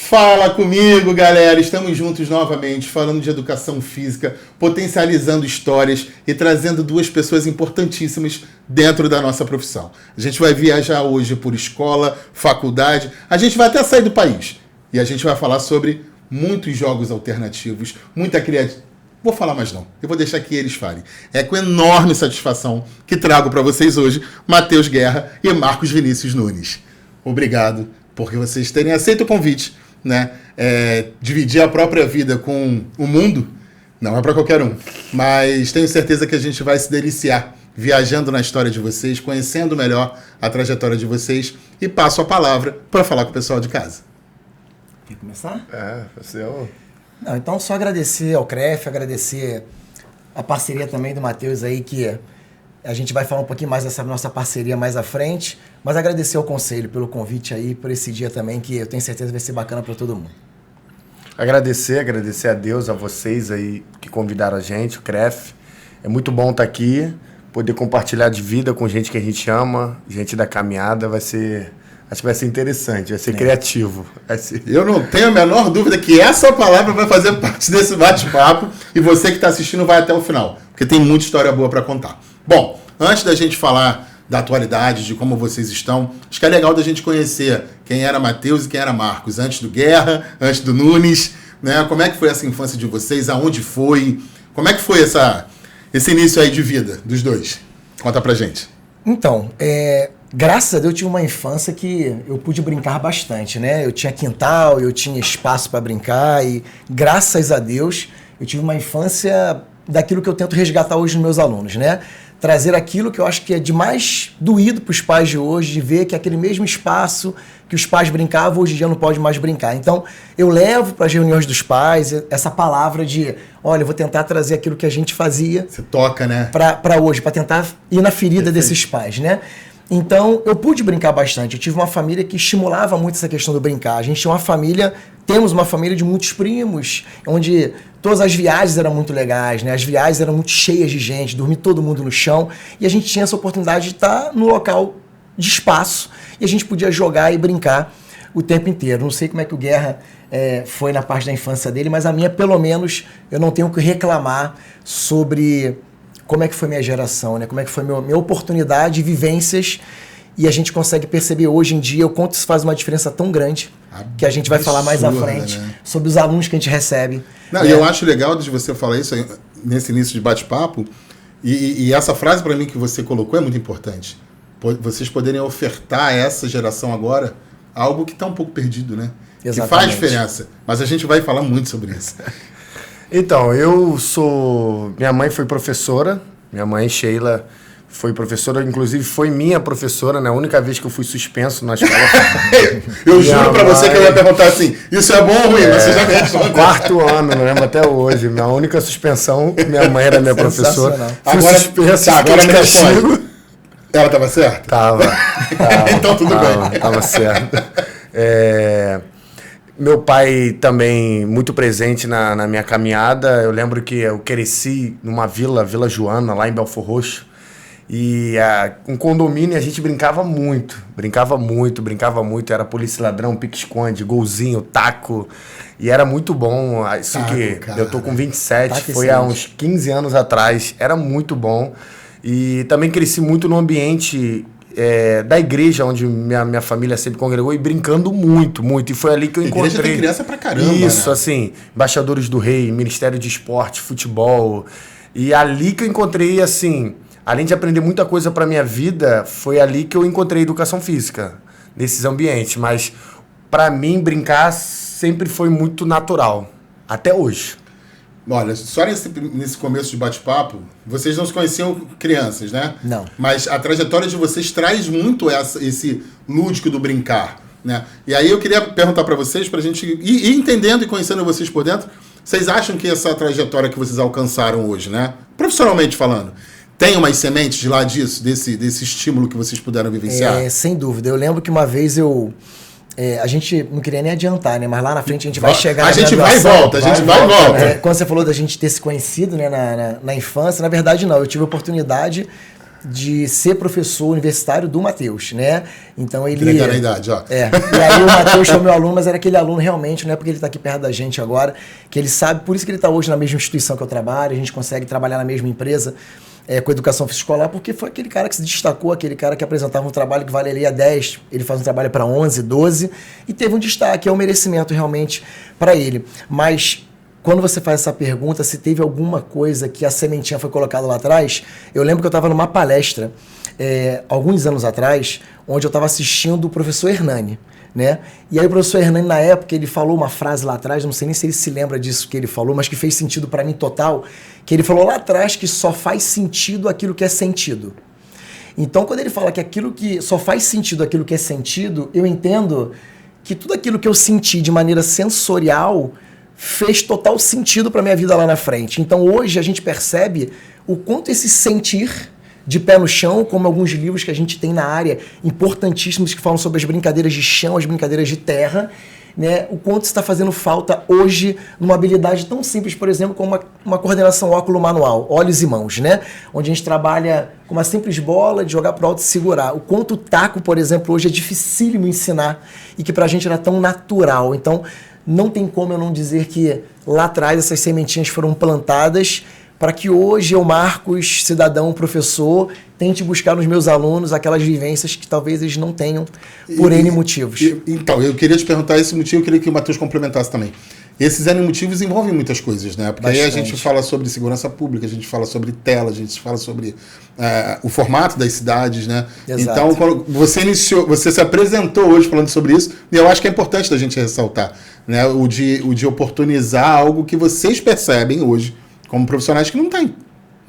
Fala comigo, galera! Estamos juntos novamente, falando de educação física, potencializando histórias e trazendo duas pessoas importantíssimas dentro da nossa profissão. A gente vai viajar hoje por escola, faculdade, a gente vai até sair do país. E a gente vai falar sobre muitos jogos alternativos, muita criatividade. Vou falar mais não, eu vou deixar que eles falem. É com enorme satisfação que trago para vocês hoje Matheus Guerra e Marcos Vinícius Nunes. Obrigado por vocês terem aceito o convite. Né? Dividir a própria vida com o mundo não é para qualquer um, mas tenho certeza que a gente vai se deliciar viajando na história de vocês, conhecendo melhor a trajetória de vocês, e passo a palavra para falar com o pessoal de casa. Quer começar? Você é o... Não, então só agradecer ao CREF, agradecer a parceria também do Matheus aí, que a gente vai falar um pouquinho mais dessa nossa parceria mais à frente, mas agradecer ao Conselho pelo convite aí, por esse dia também, que eu tenho certeza vai ser bacana para todo mundo. Agradecer a Deus, a vocês aí que convidaram a gente, o CREF. É muito bom estar aqui, poder compartilhar de vida com gente que a gente ama, gente da caminhada, acho que vai ser interessante, vai ser criativo. Eu não tenho a menor dúvida que essa palavra vai fazer parte desse bate-papo, e você que está assistindo vai até o final, porque tem muita história boa para contar. Bom, antes da gente falar da atualidade, de como vocês estão, acho que é legal da gente conhecer quem era Matheus e quem era Marcos, antes do Guerra, antes do Nunes, né? Como é que foi essa infância de vocês, aonde foi, como é que foi esse início aí de vida dos dois? Conta pra gente. Então, graças a Deus eu tive uma infância que eu pude brincar bastante, né? Eu tinha quintal, eu tinha espaço para brincar e graças a Deus eu tive uma infância daquilo que eu tento resgatar hoje nos meus alunos, né? Trazer aquilo que eu acho que é de mais doído para os pais de hoje, de ver que aquele mesmo espaço que os pais brincavam, hoje em dia não pode mais brincar. Então, eu levo para as reuniões dos pais essa palavra de, olha, eu vou tentar trazer aquilo que a gente fazia. Você toca, né? Para hoje, para tentar ir na ferida desses pais, né? Então, eu pude brincar bastante. Eu tive uma família que estimulava muito essa questão do brincar. A gente tinha temos uma família de muitos primos, onde todas as viagens eram muito legais, né? As viagens eram muito cheias de gente, dormir todo mundo no chão, e a gente tinha essa oportunidade de estar no local de espaço, e a gente podia jogar e brincar o tempo inteiro. Não sei como é que o Guerra foi na parte da infância dele, mas a minha, pelo menos, eu não tenho o que reclamar sobre como é que foi minha geração, né? Como é que foi minha oportunidade, vivências, e a gente consegue perceber hoje em dia o quanto isso faz uma diferença tão grande, que a gente vai falar mais à frente, né? Sobre os alunos que a gente recebe. Não, e eu acho legal de você falar isso nesse início de bate-papo, e essa frase para mim que você colocou é muito importante. Vocês poderem ofertar a essa geração agora algo que está um pouco perdido, né? Exatamente. Que faz diferença, mas a gente vai falar muito sobre isso. Então, minha mãe foi professora, minha mãe Sheila foi professora, inclusive foi minha professora, né? A única vez que eu fui suspenso na escola. Eu juro pra você que eu ia perguntar assim, isso é bom ou ruim? Mas você já me respondeu. Quarto ano, não lembro até hoje. Minha única suspensão, minha mãe era minha professora. Fui suspenso, agora me responde. Ela estava certa? Tava. Então tudo bem. Tava certo. Meu pai também muito presente na minha caminhada. Eu lembro que eu cresci numa Vila Joana, lá em Belfor Roxo. E um condomínio a gente brincava muito. Era polícia ladrão, pique-esconde, golzinho, taco. E era muito bom. Isso cara. Eu tô com 27, taco foi há uns 15 anos atrás. Era muito bom. E também cresci muito no ambiente da igreja, onde minha família sempre congregou, e brincando muito. E foi ali que eu encontrei... Igreja tem criança pra caramba, isso, né? Assim, Embaixadores do Rei, Ministério de Esporte, Futebol. E ali que eu encontrei, assim... Além de aprender muita coisa para minha vida, foi ali que eu encontrei educação física, nesses ambientes. Mas, para mim, brincar sempre foi muito natural, até hoje. Olha, só nesse começo de bate-papo, vocês não se conheciam crianças, né? Não. Mas a trajetória de vocês traz muito esse lúdico do brincar, né? E aí eu queria perguntar para vocês, para a gente ir entendendo e conhecendo vocês por dentro, vocês acham que essa trajetória que vocês alcançaram hoje, né? Profissionalmente falando, tem umas sementes de lá disso, desse estímulo que vocês puderam vivenciar? Sem dúvida. Eu lembro que uma vez a gente não queria nem adiantar, né? Mas lá na frente a gente vai chegar... A gente vai e volta, Quando você falou da gente ter se conhecido, né, na infância, na verdade não. Eu tive a oportunidade de ser professor universitário do Matheus, né? Então ele... Entregando a idade, ó. É, e aí o Matheus foi meu aluno, mas era aquele aluno realmente, não é porque ele está aqui perto da gente agora, que ele sabe, por isso que ele está hoje na mesma instituição que eu trabalho, a gente consegue trabalhar na mesma empresa, com educação física escolar, porque foi aquele cara que se destacou, aquele cara que apresentava um trabalho que valeria 10, ele faz um trabalho para 11, 12, e teve um destaque, é um merecimento realmente para ele. Mas quando você faz essa pergunta, se teve alguma coisa que a sementinha foi colocada lá atrás, eu lembro que eu estava numa palestra, alguns anos atrás, onde eu estava assistindo o professor Hernani, né? E aí o professor Hernani, na época, ele falou uma frase lá atrás, não sei nem se ele se lembra disso que ele falou, mas que fez sentido para mim total, que ele falou lá atrás que só faz sentido aquilo que é sentido. Então, quando ele fala que aquilo que só faz sentido aquilo que é sentido, eu entendo que tudo aquilo que eu senti de maneira sensorial fez total sentido para minha vida lá na frente. Então, hoje a gente percebe o quanto esse sentir de pé no chão, como alguns livros que a gente tem na área, importantíssimos, que falam sobre as brincadeiras de chão, as brincadeiras de terra, né? O quanto está fazendo falta hoje numa habilidade tão simples, por exemplo, como uma coordenação óculo-manual, olhos e mãos, né? Onde a gente trabalha com uma simples bola, de jogar para o alto e segurar. O quanto o taco, por exemplo, hoje é dificílimo ensinar e que para a gente era tão natural. Então, não tem como eu não dizer que lá atrás essas sementinhas foram plantadas para que hoje eu, Marcos, cidadão, professor, tente buscar nos meus alunos aquelas vivências que talvez eles não tenham por N motivos. Então, eu queria te perguntar esse motivo, eu queria que o Matheus complementasse também. Esses N motivos envolvem muitas coisas, né? Porque aí a gente fala sobre segurança pública, a gente fala sobre tela, a gente fala sobre o formato das cidades, né? Exato. Então, quando você se apresentou hoje falando sobre isso, e eu acho que é importante da gente ressaltar, né? O de oportunizar algo que vocês percebem hoje como profissionais que não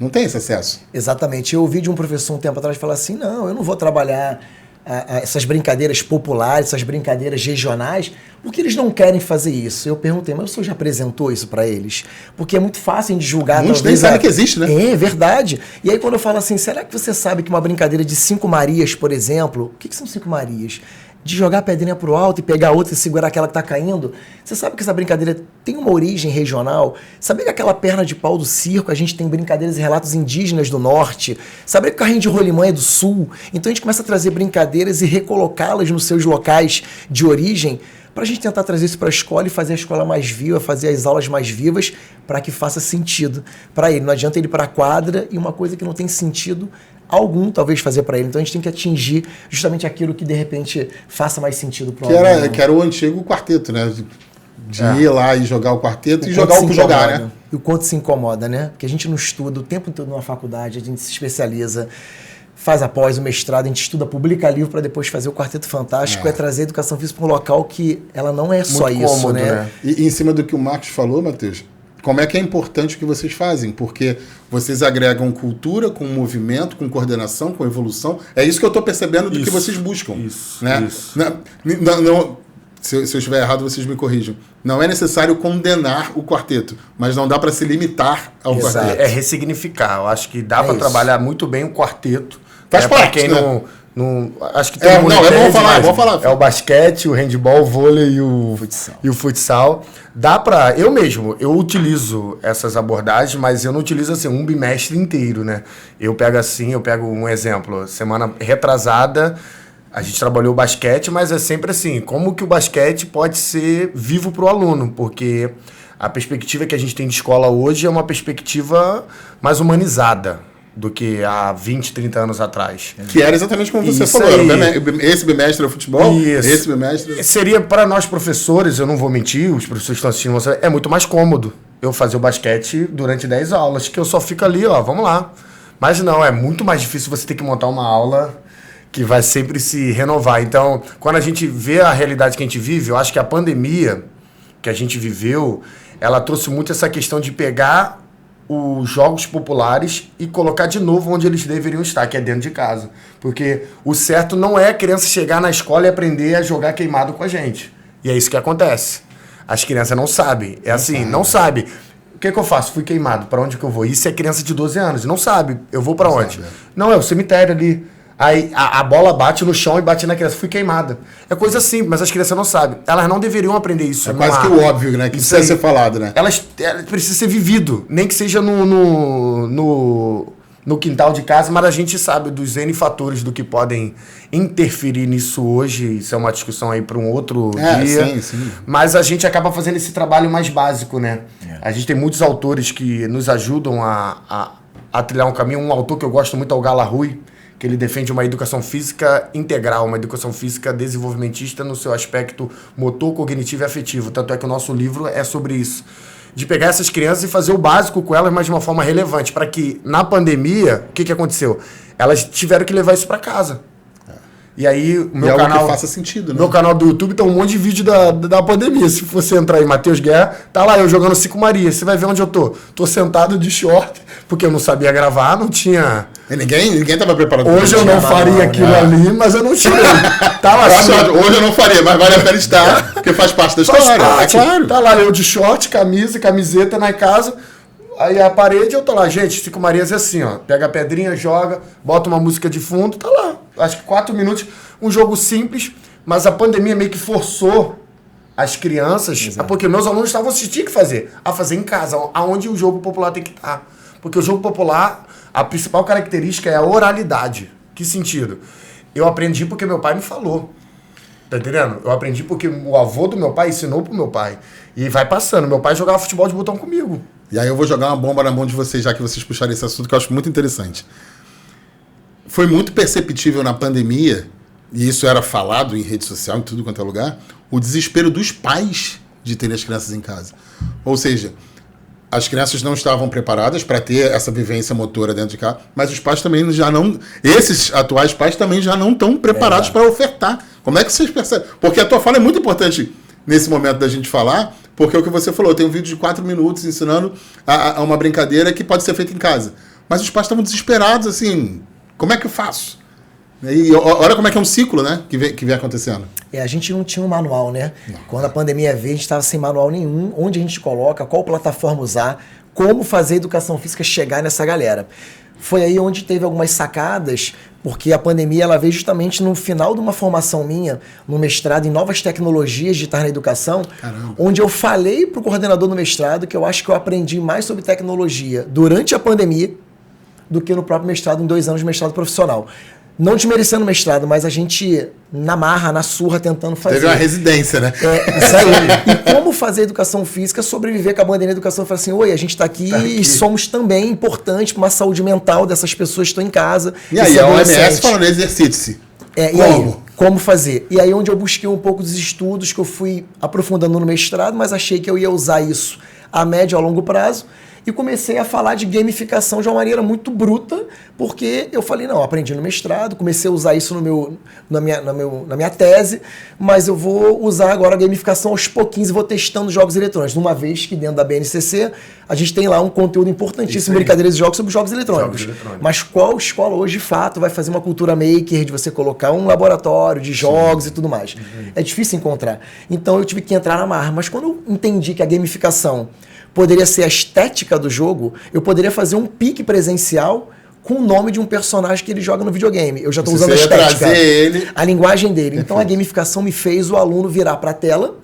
tem esse acesso. Exatamente. Eu ouvi de um professor um tempo atrás falar assim, não, eu não vou trabalhar essas brincadeiras populares, essas brincadeiras regionais, porque eles não querem fazer isso. Eu perguntei, mas o senhor já apresentou isso para eles? Porque é muito fácil de julgar. Muitos nem sabem que existe, né? É verdade. E aí quando eu falo assim, será que você sabe que uma brincadeira de 5 Marias, por exemplo, o que são 5 Marias? De jogar a pedrinha pro alto e pegar outra e segurar aquela que tá caindo. Você sabe que essa brincadeira tem uma origem regional? Sabia que aquela perna de pau do circo, a gente tem brincadeiras e relatos indígenas do norte? Sabia que o carrinho de rolimã é do sul? Então a gente começa a trazer brincadeiras e recolocá-las nos seus locais de origem para a gente tentar trazer isso para a escola e fazer a escola mais viva, fazer as aulas mais vivas para que faça sentido para ele. Não adianta ele ir para a quadra e uma coisa que não tem sentido algum, talvez, fazer para ele. Então a gente tem que atingir justamente aquilo que de repente faça mais sentido para o aluno. Que era o antigo quarteto, né? De ir lá e jogar o quarteto e jogar o por jogar, né? E o quanto se incomoda, né? Porque a gente não estuda o tempo todo numa faculdade, a gente se especializa, faz após o mestrado, a gente estuda, publica livro para depois fazer o Quarteto Fantástico, é trazer a educação física para um local que ela não é só muito isso, cômodo, né? E em cima do que o Marcos falou, Matheus, como é que é importante o que vocês fazem? Porque vocês agregam cultura com movimento, com coordenação, com evolução. É isso que eu estou percebendo do que vocês buscam. Isso. Se eu estiver errado, vocês me corrijam. Não é necessário condenar o quarteto, mas não dá para se limitar ao quarteto. É ressignificar. Eu acho que dá para trabalhar muito bem o quarteto. Faz parte, pra quem né? não, acho que todo mundo vamos falar. É o basquete, o handball, o vôlei e o futsal. Dá pra... Eu utilizo essas abordagens, mas eu não utilizo assim um bimestre inteiro, né? Eu pego um exemplo. Semana retrasada, a gente trabalhou o basquete, mas é sempre assim, como que o basquete pode ser vivo para o aluno? Porque a perspectiva que a gente tem de escola hoje é uma perspectiva mais humanizada do que há 20, 30 anos atrás. Que era exatamente como você falou. Esse bimestre é o futebol, esse bimestre... Seria para nós professores, eu não vou mentir, os professores que estão assistindo, é muito mais cômodo eu fazer o basquete durante 10 aulas, que eu só fico ali, vamos lá. Mas não, é muito mais difícil você ter que montar uma aula que vai sempre se renovar. Então, quando a gente vê a realidade que a gente vive, eu acho que a pandemia que a gente viveu, ela trouxe muito essa questão de pegar os jogos populares e colocar de novo onde eles deveriam estar, que é dentro de casa. Porque o certo não é a criança chegar na escola e aprender a jogar queimado com a gente. E é isso que acontece. As crianças não sabem. É assim, não sabe. O que eu faço? Fui queimado. Para onde que eu vou? Isso é criança de 12 anos. Não sabe. Eu vou para onde? Não, é o cemitério ali. Aí a bola bate no chão e bate na criança. Fui queimada. É coisa simples, mas as crianças não sabem. Elas não deveriam aprender isso. É quase que o óbvio, né? Que precisa ser falado, né? Elas precisam ser vivido. Nem que seja no no quintal de casa, mas a gente sabe dos N fatores do que podem interferir nisso hoje. Isso é uma discussão aí para um outro dia. Sim. Mas a gente acaba fazendo esse trabalho mais básico, né? A gente tem muitos autores que nos ajudam a trilhar um caminho. Um autor que eu gosto muito é o Galarrui, que ele defende uma educação física integral, uma educação física desenvolvimentista no seu aspecto motor, cognitivo e afetivo. Tanto é que o nosso livro é sobre isso. De pegar essas crianças e fazer o básico com elas, mas de uma forma relevante, para que, na pandemia, o que aconteceu? Elas tiveram que levar isso para casa. E aí, o meu canal... que faça sentido, né? Meu canal do YouTube tem um monte de vídeo da pandemia. Se você entrar em Matheus Guerra, tá lá eu jogando Cinco Maria. Você vai ver onde eu tô. Tô sentado de short, porque eu não sabia gravar, não tinha... E ninguém tava preparado. Hoje eu não faria aquilo ali, mas eu não tirei. Tá lá, hoje eu não faria, mas vale a pena estar, porque faz parte da história. Parte. Claro. Tá lá eu de short, camisa, camiseta na casa. Aí a parede, eu tô lá, gente, Cinco Marias é assim, ó. Pega a pedrinha, joga, bota uma música de fundo, tá lá. Acho que 4 minutos, um jogo simples, mas a pandemia meio que forçou as crianças, porque meus alunos estavam assistindo que fazer, a fazer em casa, aonde o jogo popular tem que estar. Porque o jogo popular, a principal característica é a oralidade. Que sentido? Eu aprendi porque meu pai me falou. Tá entendendo? Eu aprendi porque o avô do meu pai ensinou pro meu pai. E vai passando. Meu pai jogava futebol de botão comigo. E aí eu vou jogar uma bomba na mão de vocês, já que vocês puxaram esse assunto, que eu acho muito interessante. Foi muito perceptível na pandemia, e isso era falado em rede social, em tudo quanto é lugar, o desespero dos pais de terem as crianças em casa. Ou seja, as crianças não estavam preparadas para ter essa vivência motora dentro de casa, mas os pais também já não... Esses atuais pais também já não estão preparados para ofertar. Como é que vocês percebem? Porque a tua fala é muito importante nesse momento da gente falar, porque é o que você falou, tem um vídeo de 4 minutos ensinando a uma brincadeira que pode ser feita em casa. Mas os pais estavam desesperados, assim, como é que eu faço? E olha como é que é um ciclo, né, que vem acontecendo. A gente não tinha um manual, né? Não. Quando a pandemia veio, a gente estava sem manual nenhum, onde a gente coloca, qual plataforma usar, como fazer a educação física chegar nessa galera. Foi aí onde teve algumas sacadas, porque a pandemia ela veio justamente no final de uma formação minha, no mestrado em novas tecnologias digitais na educação, onde eu falei para o coordenador do mestrado que eu acho que eu aprendi mais sobre tecnologia durante a pandemia do que no próprio mestrado, em 2 anos de mestrado profissional. Não desmerecendo o mestrado, mas a gente na marra, na surra, tentando fazer. Teve uma residência, né? Isso aí. E como fazer educação física, sobreviver com a bandeira da educação. Falar assim, oi, a gente está aqui e somos também importantes para uma saúde mental dessas pessoas que estão em casa. E aí, a OMS falando, exercite-se. E aí, como fazer? E aí onde eu busquei um pouco dos estudos que eu fui aprofundando no mestrado, mas achei que eu ia usar isso a médio e a longo prazo. E comecei a falar de gamificação de uma maneira muito bruta, porque eu falei, não, aprendi no mestrado, comecei a usar isso na minha tese, mas eu vou usar agora a gamificação aos pouquinhos e vou testando jogos eletrônicos. Uma vez que dentro da BNCC, a gente tem lá um conteúdo importantíssimo, brincadeiras e jogos sobre jogos eletrônicos. Mas qual escola hoje, de fato, vai fazer uma cultura maker de você colocar um laboratório de jogos e tudo mais? É difícil encontrar. Então eu tive que entrar na marra. Mas quando eu entendi que a gamificação poderia ser a estética do jogo, eu poderia fazer um pique presencial com o nome de um personagem que ele joga no videogame. Eu já estou usando a estética, a linguagem dele. Então a gamificação me fez o aluno virar para a tela,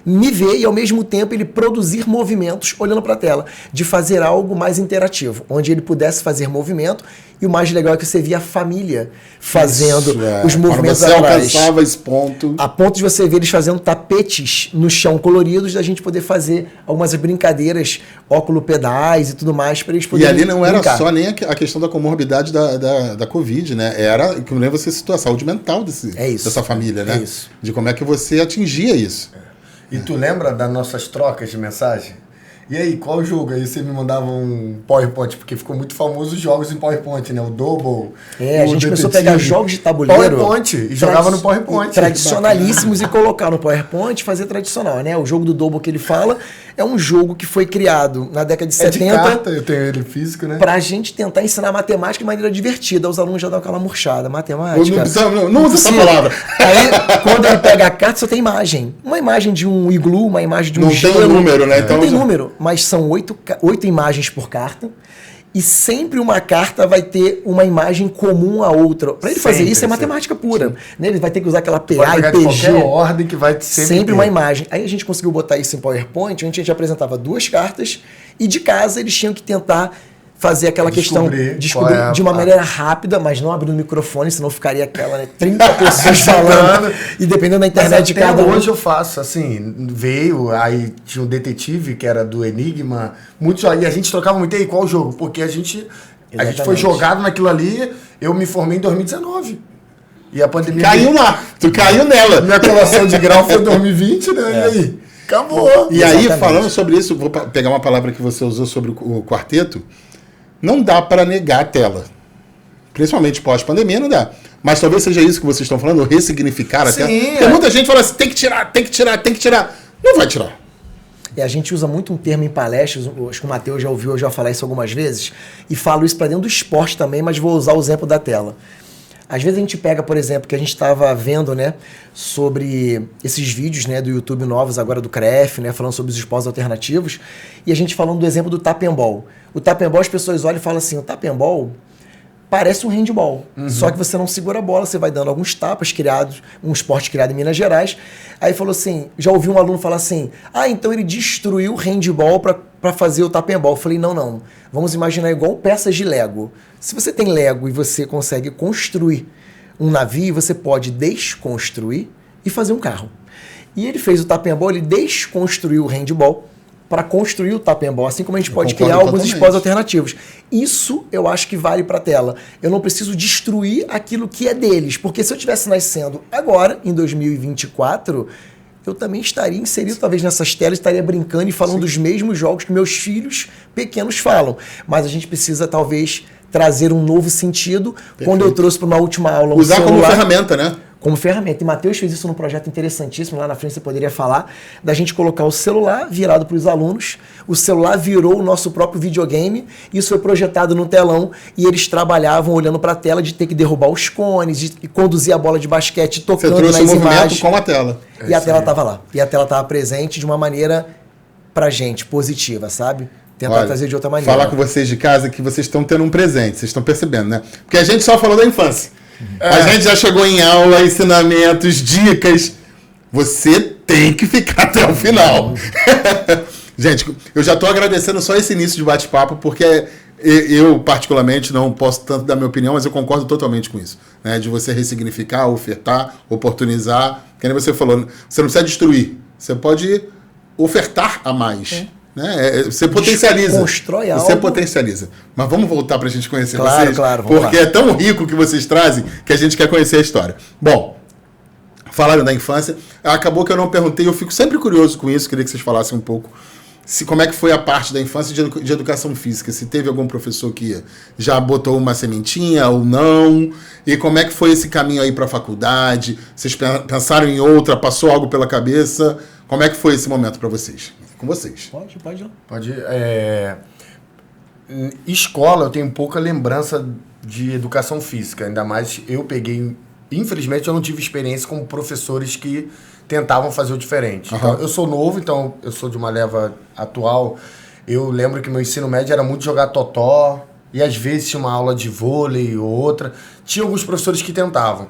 me ver e ao mesmo tempo ele produzir movimentos olhando para a tela, de fazer algo mais interativo, onde ele pudesse fazer movimento. E o mais legal é que você via a família fazendo os movimentos atrás. Você alcançava esse ponto. A ponto de você ver eles fazendo tapetes no chão coloridos, da gente poder fazer algumas brincadeiras, óculo-pedais e tudo mais, para eles poderem E ali não era brincar. só nem a questão da comorbidade da Covid, né? Era, como nem você citou, a saúde mental dessa família, né? É isso. De como é que você atingia isso. E tu lembra das nossas trocas de mensagem? E aí, qual jogo? Aí você me mandava um PowerPoint, porque ficou muito famoso os jogos em PowerPoint, né? O Double. A gente começou a pegar jogos de tabuleiro. PowerPoint, e jogava no PowerPoint. Tradicionalíssimos e colocar no PowerPoint e fazer tradicional, né? O jogo do Double que ele fala é um jogo que foi criado na década de 70. De carta, eu tenho ele físico, né? Pra gente tentar ensinar matemática de maneira divertida. Os alunos já dão aquela murchada. Matemática. Não usa essa palavra. Aí, quando ele pega a carta, só tem imagem. Uma imagem de um iglu, uma imagem de um gelo. Não tem número, né? Então, não tem número, mas são 8 imagens por carta. E sempre uma carta vai ter uma imagem comum à outra. Para ele fazer isso é matemática pura. Né? Ele vai ter que usar aquela PA e PG. Qualquer ordem que vai sempre uma imagem. Aí a gente conseguiu botar isso em PowerPoint, onde a gente apresentava 2 cartas e de casa eles tinham que tentar fazer aquela questão, descobrir de uma maneira rápida, mas não abrindo o microfone, senão ficaria aquela, né, 30 pessoas falando, e dependendo da internet de cada um. Hoje eu faço, assim, aí tinha um detetive que era do Enigma, e a gente trocava muito, aí, qual jogo? Porque a gente foi jogado naquilo ali, eu me formei em 2019. E a pandemia... Caiu lá, tu caiu nela. Minha colação de grau foi em 2020, né? E aí? Acabou. E aí, falando sobre isso, vou pegar uma palavra que você usou sobre o quarteto, não dá para negar a tela. Principalmente pós-pandemia, não dá. Mas talvez seja isso que vocês estão falando, ressignificar a tela. Porque muita gente fala assim, tem que tirar. Não vai tirar. E a gente usa muito um termo em palestras, acho que o Matheus já ouviu eu já falar isso algumas vezes, e falo isso para dentro do esporte também, mas vou usar o exemplo da tela. Às vezes a gente pega, por exemplo, que a gente estava vendo, né, sobre esses vídeos, né, do YouTube novos agora do CREF, né, falando sobre os esportes alternativos, e a gente falando do exemplo do tap and ball. O tap and ball, as pessoas olham e falam assim, o tap and ball parece um handball, só que você não segura a bola, você vai dando alguns tapas um esporte criado em Minas Gerais. Aí falou assim, já ouvi um aluno falar assim, então ele destruiu o handball para fazer o tap and ball. Eu falei, não, vamos imaginar igual peças de Lego. Se você tem Lego e você consegue construir um navio, você pode desconstruir e fazer um carro. E ele fez o tap and ball, ele desconstruiu o handball para construir o tap and ball, assim como a gente pode criar alguns esportes alternativos. Isso eu acho que vale para a tela. Eu não preciso destruir aquilo que é deles, porque se eu estivesse nascendo agora, em 2024, eu também estaria inserido talvez nessas telas, estaria brincando e falando dos mesmos jogos que meus filhos pequenos falam. Mas a gente precisa talvez trazer um novo sentido. Perfeito. Quando eu trouxe para uma última aula usar celular, como ferramenta, né? Como ferramenta. E Matheus fez isso num projeto interessantíssimo, lá na frente você poderia falar, da gente colocar o celular virado para os alunos, o celular virou o nosso próprio videogame, isso foi projetado no telão e eles trabalhavam olhando para a tela de ter que derrubar os cones, de conduzir a bola de basquete, tocando nas imagens. Você trouxe o movimento com a tela. E a tela estava lá. E a tela estava presente de uma maneira, pra gente, positiva, sabe? Tentar trazer de outra maneira. Falar com vocês de casa que vocês estão tendo um presente, vocês estão percebendo, né? Porque a gente só falou da infância. A gente já chegou em aula, ensinamentos, dicas. Você tem que ficar até o final. Gente, eu já estou agradecendo só esse início de bate-papo, porque eu, particularmente, não posso tanto dar minha opinião, mas eu concordo totalmente com isso. Né? De você ressignificar, ofertar, oportunizar. Que nem você falou, você não precisa destruir. Você pode ofertar a mais. Né? Você potencializa. Constrói algo. Você potencializa. Mas vamos voltar para a gente conhecer vocês. Claro, porque é tão rico que vocês trazem que a gente quer conhecer a história. Bom, falaram da infância. Acabou que eu não perguntei, eu fico sempre curioso com isso, queria que vocês falassem um pouco. Como é que foi a parte da infância de educação física? Se teve algum professor que já botou uma sementinha ou não? E como é que foi esse caminho aí para a faculdade? Vocês pensaram em outra? Passou algo pela cabeça? Como é que foi esse momento para vocês? Com vocês. Pode. Escola, eu tenho pouca lembrança de educação física. Ainda mais eu peguei... Infelizmente, eu não tive experiência com professores que tentavam fazer o diferente. Uhum. Então, eu sou novo, então eu sou de uma leva atual. Eu lembro que meu ensino médio era muito jogar totó, e às vezes tinha uma aula de vôlei ou outra. Tinha alguns professores que tentavam.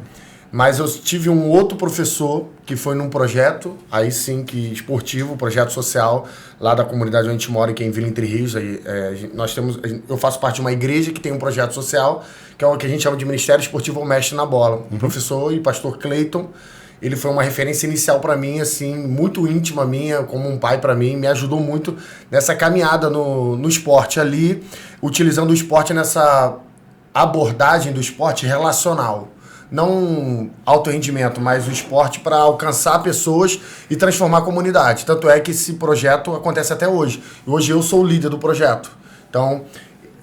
Mas eu tive um outro professor que foi num projeto, aí sim, que esportivo, projeto social, lá da comunidade onde a gente mora, que é em Vila Entre Rios. Eu faço parte de uma igreja que tem um projeto social, que é o que a gente chama de Ministério Esportivo ou Mestre na Bola. O professor e pastor Cleiton, ele foi uma referência inicial para mim, assim, muito íntima minha, como um pai para mim, me ajudou muito nessa caminhada no esporte ali, utilizando o esporte nessa abordagem do esporte relacional. Não alto rendimento, mas o esporte para alcançar pessoas e transformar a comunidade. Tanto é que esse projeto acontece até hoje. E hoje eu sou o líder do projeto. Então,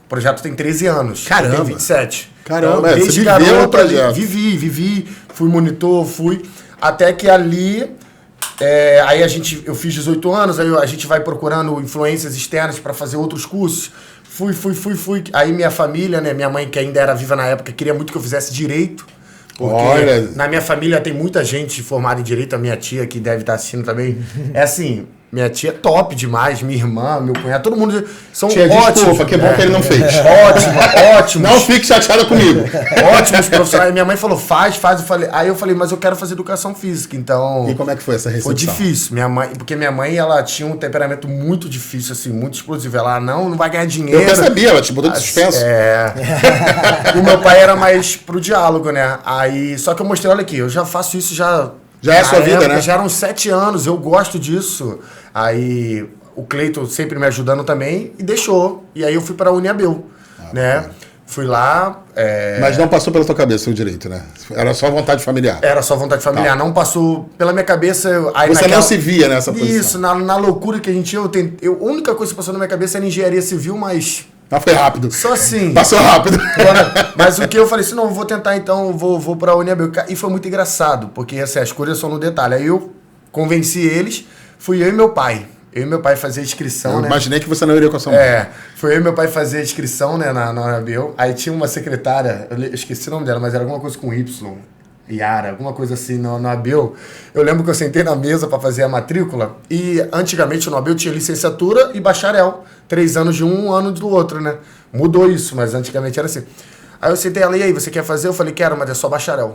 o projeto tem 13 anos. Caramba! Tem 27. Caramba, então, desde garoto ali, vivi, fui monitor, até que ali... aí eu fiz 18 anos, aí a gente vai procurando influências externas para fazer outros cursos. Fui. Aí minha família, né, minha mãe, que ainda era viva na época, queria muito que eu fizesse direito. Porque na minha família tem muita gente formada em direito, a minha tia que deve estar assistindo também. É assim, Minha tia é top demais, minha irmã, meu cunhado, todo mundo são Tia, ótimos. desculpa, que bom que ele não fez. Ótimos. Não fique chateada comigo. Ótimos profissionais. Minha mãe falou, faz. Aí eu falei, mas eu quero fazer educação física, então... E como é que foi essa recepção? Foi difícil. Porque minha mãe, ela tinha um temperamento muito difícil, assim, muito explosivo. Ela, não vai ganhar dinheiro. Eu percebi, ela te botou de suspenso. E o meu pai era mais pro diálogo, né? Aí, só que eu mostrei, olha aqui, eu já faço isso já é a sua vida, né? Já eram 7 anos, eu gosto disso. Aí o Cleiton sempre me ajudando também e deixou. E aí eu fui pra Uniabel, né? Fui lá... Mas não passou pela tua cabeça o direito, né? Era só vontade familiar. Era só vontade familiar. Não passou pela minha cabeça... Você não se via nessa posição. Isso, na loucura que a gente tinha, a única coisa que passou na minha cabeça era engenharia civil, mas... Mas foi rápido. Só assim. Passou rápido. Mas o que eu falei assim, não, vou tentar então, vou pra Uniabel. E foi muito engraçado, porque assim, as coisas são no detalhe. Aí eu convenci eles, fui eu e meu pai. Eu e meu pai fazer a inscrição, né? Imaginei que você não iria com a sua mãe. Foi eu e meu pai fazer a inscrição, né, na Uniabel. Aí tinha uma secretária, eu esqueci o nome dela, mas era alguma coisa com Y. Yara, alguma coisa assim na ABEL. Eu lembro que eu sentei na mesa para fazer a matrícula e antigamente no ABEL tinha licenciatura e bacharel. 3 anos de um ano do outro, né? Mudou isso, mas antigamente era assim. Aí eu sentei ela, e aí, você quer fazer? Eu falei, quero, mas é só bacharel.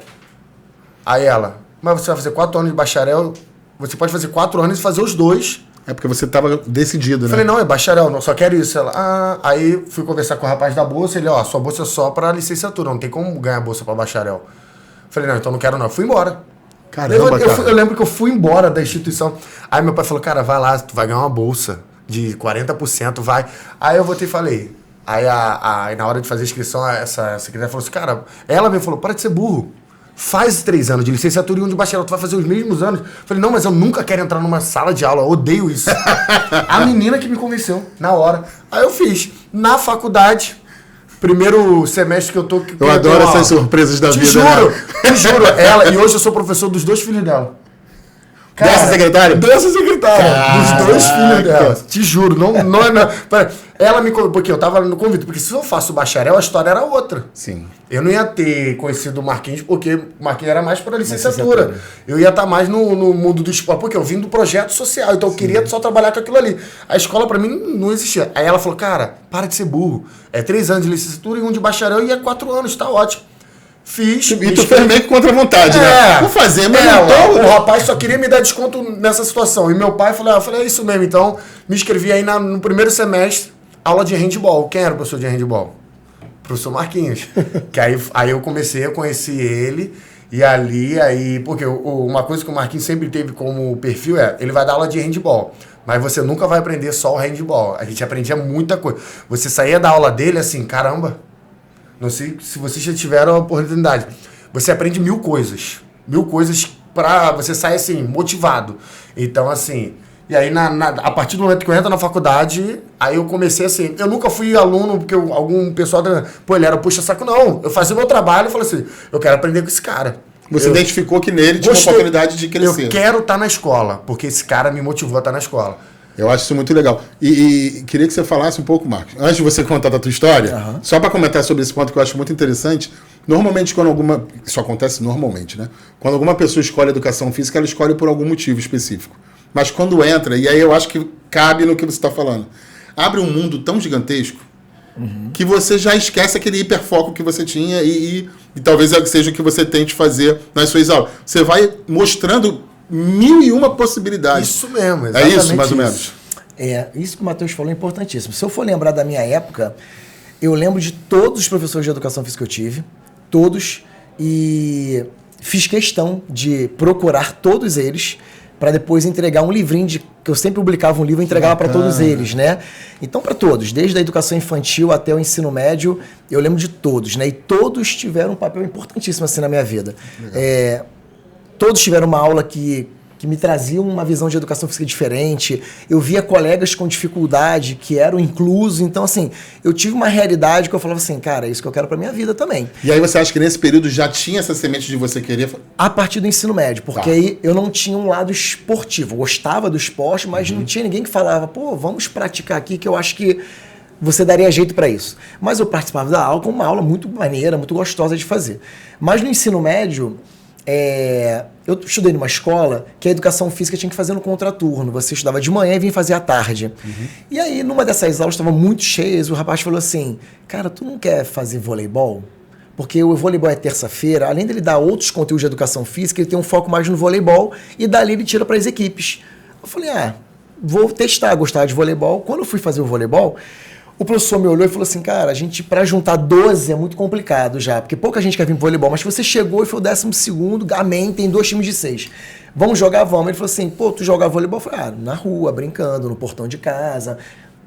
Aí ela, mas você vai fazer 4 anos de bacharel, você pode fazer 4 anos e fazer os 2. É porque você estava decidido, né? Eu falei, não, é bacharel, não, só quero isso. Ela, aí fui conversar com o rapaz da bolsa, ele, sua bolsa é só para licenciatura, não tem como ganhar bolsa para bacharel. Falei, não, então não quero não. Eu fui embora. Caramba, eu lembro que eu fui embora da instituição. Aí meu pai falou, cara, vai lá, tu vai ganhar uma bolsa de 40%, vai. Aí eu voltei e falei. Aí na hora de fazer a inscrição, essa secretária falou assim, cara, ela me falou, para de ser burro. Faz 3 anos de licenciatura e 1 de bacharel, tu vai fazer os mesmos anos. Falei, não, mas eu nunca quero entrar numa sala de aula, eu odeio isso. A menina que me convenceu, na hora. Aí eu fiz. Na faculdade... Primeiro semestre que eu tô... Eu adoro essas surpresas da vida. Te juro. Ela, e hoje eu sou professor dos 2 filhos dela. Cara, dessa secretária? Dessa secretária. Dos 2 filhos dela. Te juro. Não. Ela me... Porque eu tava no convite. Porque se eu faço bacharel, a história era outra. Sim. Eu não ia ter conhecido o Marquinhos, porque o Marquinhos era mais para licenciatura. Eu ia estar mais no mundo do esporte, porque eu vim do projeto social, então eu queria só trabalhar com aquilo ali. A escola para mim não existia. Aí ela falou, cara, para de ser burro. É 3 anos de licenciatura e 1 de bacharel e é 4 anos, tá ótimo. Fiz. E tu fez meio que contra a vontade, né? Vou fazer, mas o rapaz só queria me dar desconto nessa situação. E meu pai falou, é isso mesmo. Então, me inscrevi aí no primeiro semestre, aula de handball. Quem era o professor de handball? Professor Marquinhos. Que aí eu comecei a conhecer ele. E ali, porque uma coisa que o Marquinhos sempre teve como perfil ele vai dar aula de handball. Mas você nunca vai aprender só o handball. A gente aprendia muita coisa. Você saía da aula dele assim, caramba. Não sei se vocês já tiveram a oportunidade. Você aprende 1000 coisas. 1000 coisas pra você sair assim, motivado. Então, assim... E aí, a partir do momento que eu entro na faculdade, aí eu comecei assim... Eu nunca fui aluno, porque algum pessoal... ele era puxa-saco, não. Eu fazia o meu trabalho e falei assim... Eu quero aprender com esse cara. Você identificou que nele tinha uma oportunidade de crescer. Eu quero estar na escola, porque esse cara me motivou a estar na escola. Eu acho isso muito legal. E queria que você falasse um pouco, Marcos, antes de você contar a tua história, só para comentar sobre esse ponto que eu acho muito interessante. Normalmente, isso acontece normalmente, né? Quando alguma pessoa escolhe educação física, ela escolhe por algum motivo específico. Mas quando entra, e aí eu acho que cabe no que você está falando, abre um mundo tão gigantesco que você já esquece aquele hiperfoco que você tinha e talvez seja o que você tente fazer nas suas aulas. Você vai mostrando 1001 possibilidades. Isso mesmo, exatamente. É isso, mais ou menos? Isso que o Matheus falou é importantíssimo. Se eu for lembrar da minha época, eu lembro de todos os professores de educação física que eu tive, todos, e fiz questão de procurar todos eles para depois entregar um livrinho que eu sempre publicava um livro e entregava para todos eles, né? Então, para todos, desde a educação infantil até o ensino médio, eu lembro de todos, né? E todos tiveram um papel importantíssimo assim na minha vida. Todos tiveram uma aula que me trazia uma visão de educação física diferente. Eu via colegas com dificuldade que eram inclusos. Então, assim, eu tive uma realidade que eu falava assim, cara, é isso que eu quero pra minha vida também. E aí você acha que nesse período já tinha essa semente de você querer... A partir do ensino médio, porque aí eu não tinha um lado esportivo. Eu gostava do esporte, mas não tinha ninguém que falava, pô, vamos praticar aqui que eu acho que você daria jeito para isso. Mas eu participava da aula com uma aula muito maneira, muito gostosa de fazer. Mas no ensino médio... eu estudei numa escola que a educação física tinha que fazer no contraturno. Você estudava de manhã e vinha fazer à tarde. E aí, numa dessas aulas, estava muito cheias, o rapaz falou assim, cara, tu não quer fazer voleibol? Porque o voleibol é terça-feira, além dele dar outros conteúdos de educação física, ele tem um foco mais no voleibol e dali ele tira para as equipes. Eu falei, vou testar, gostar de voleibol. Quando eu fui fazer o voleibol, o professor me olhou e falou assim, cara, a gente, para juntar 12 é muito complicado já, porque pouca gente quer vir pro voleibol, mas você chegou e foi o 12º, amém, tem 2 times de 6. Vamos jogar, vamos. Ele falou assim, pô, tu joga voleibol? Eu falei, na rua, brincando, no portão de casa,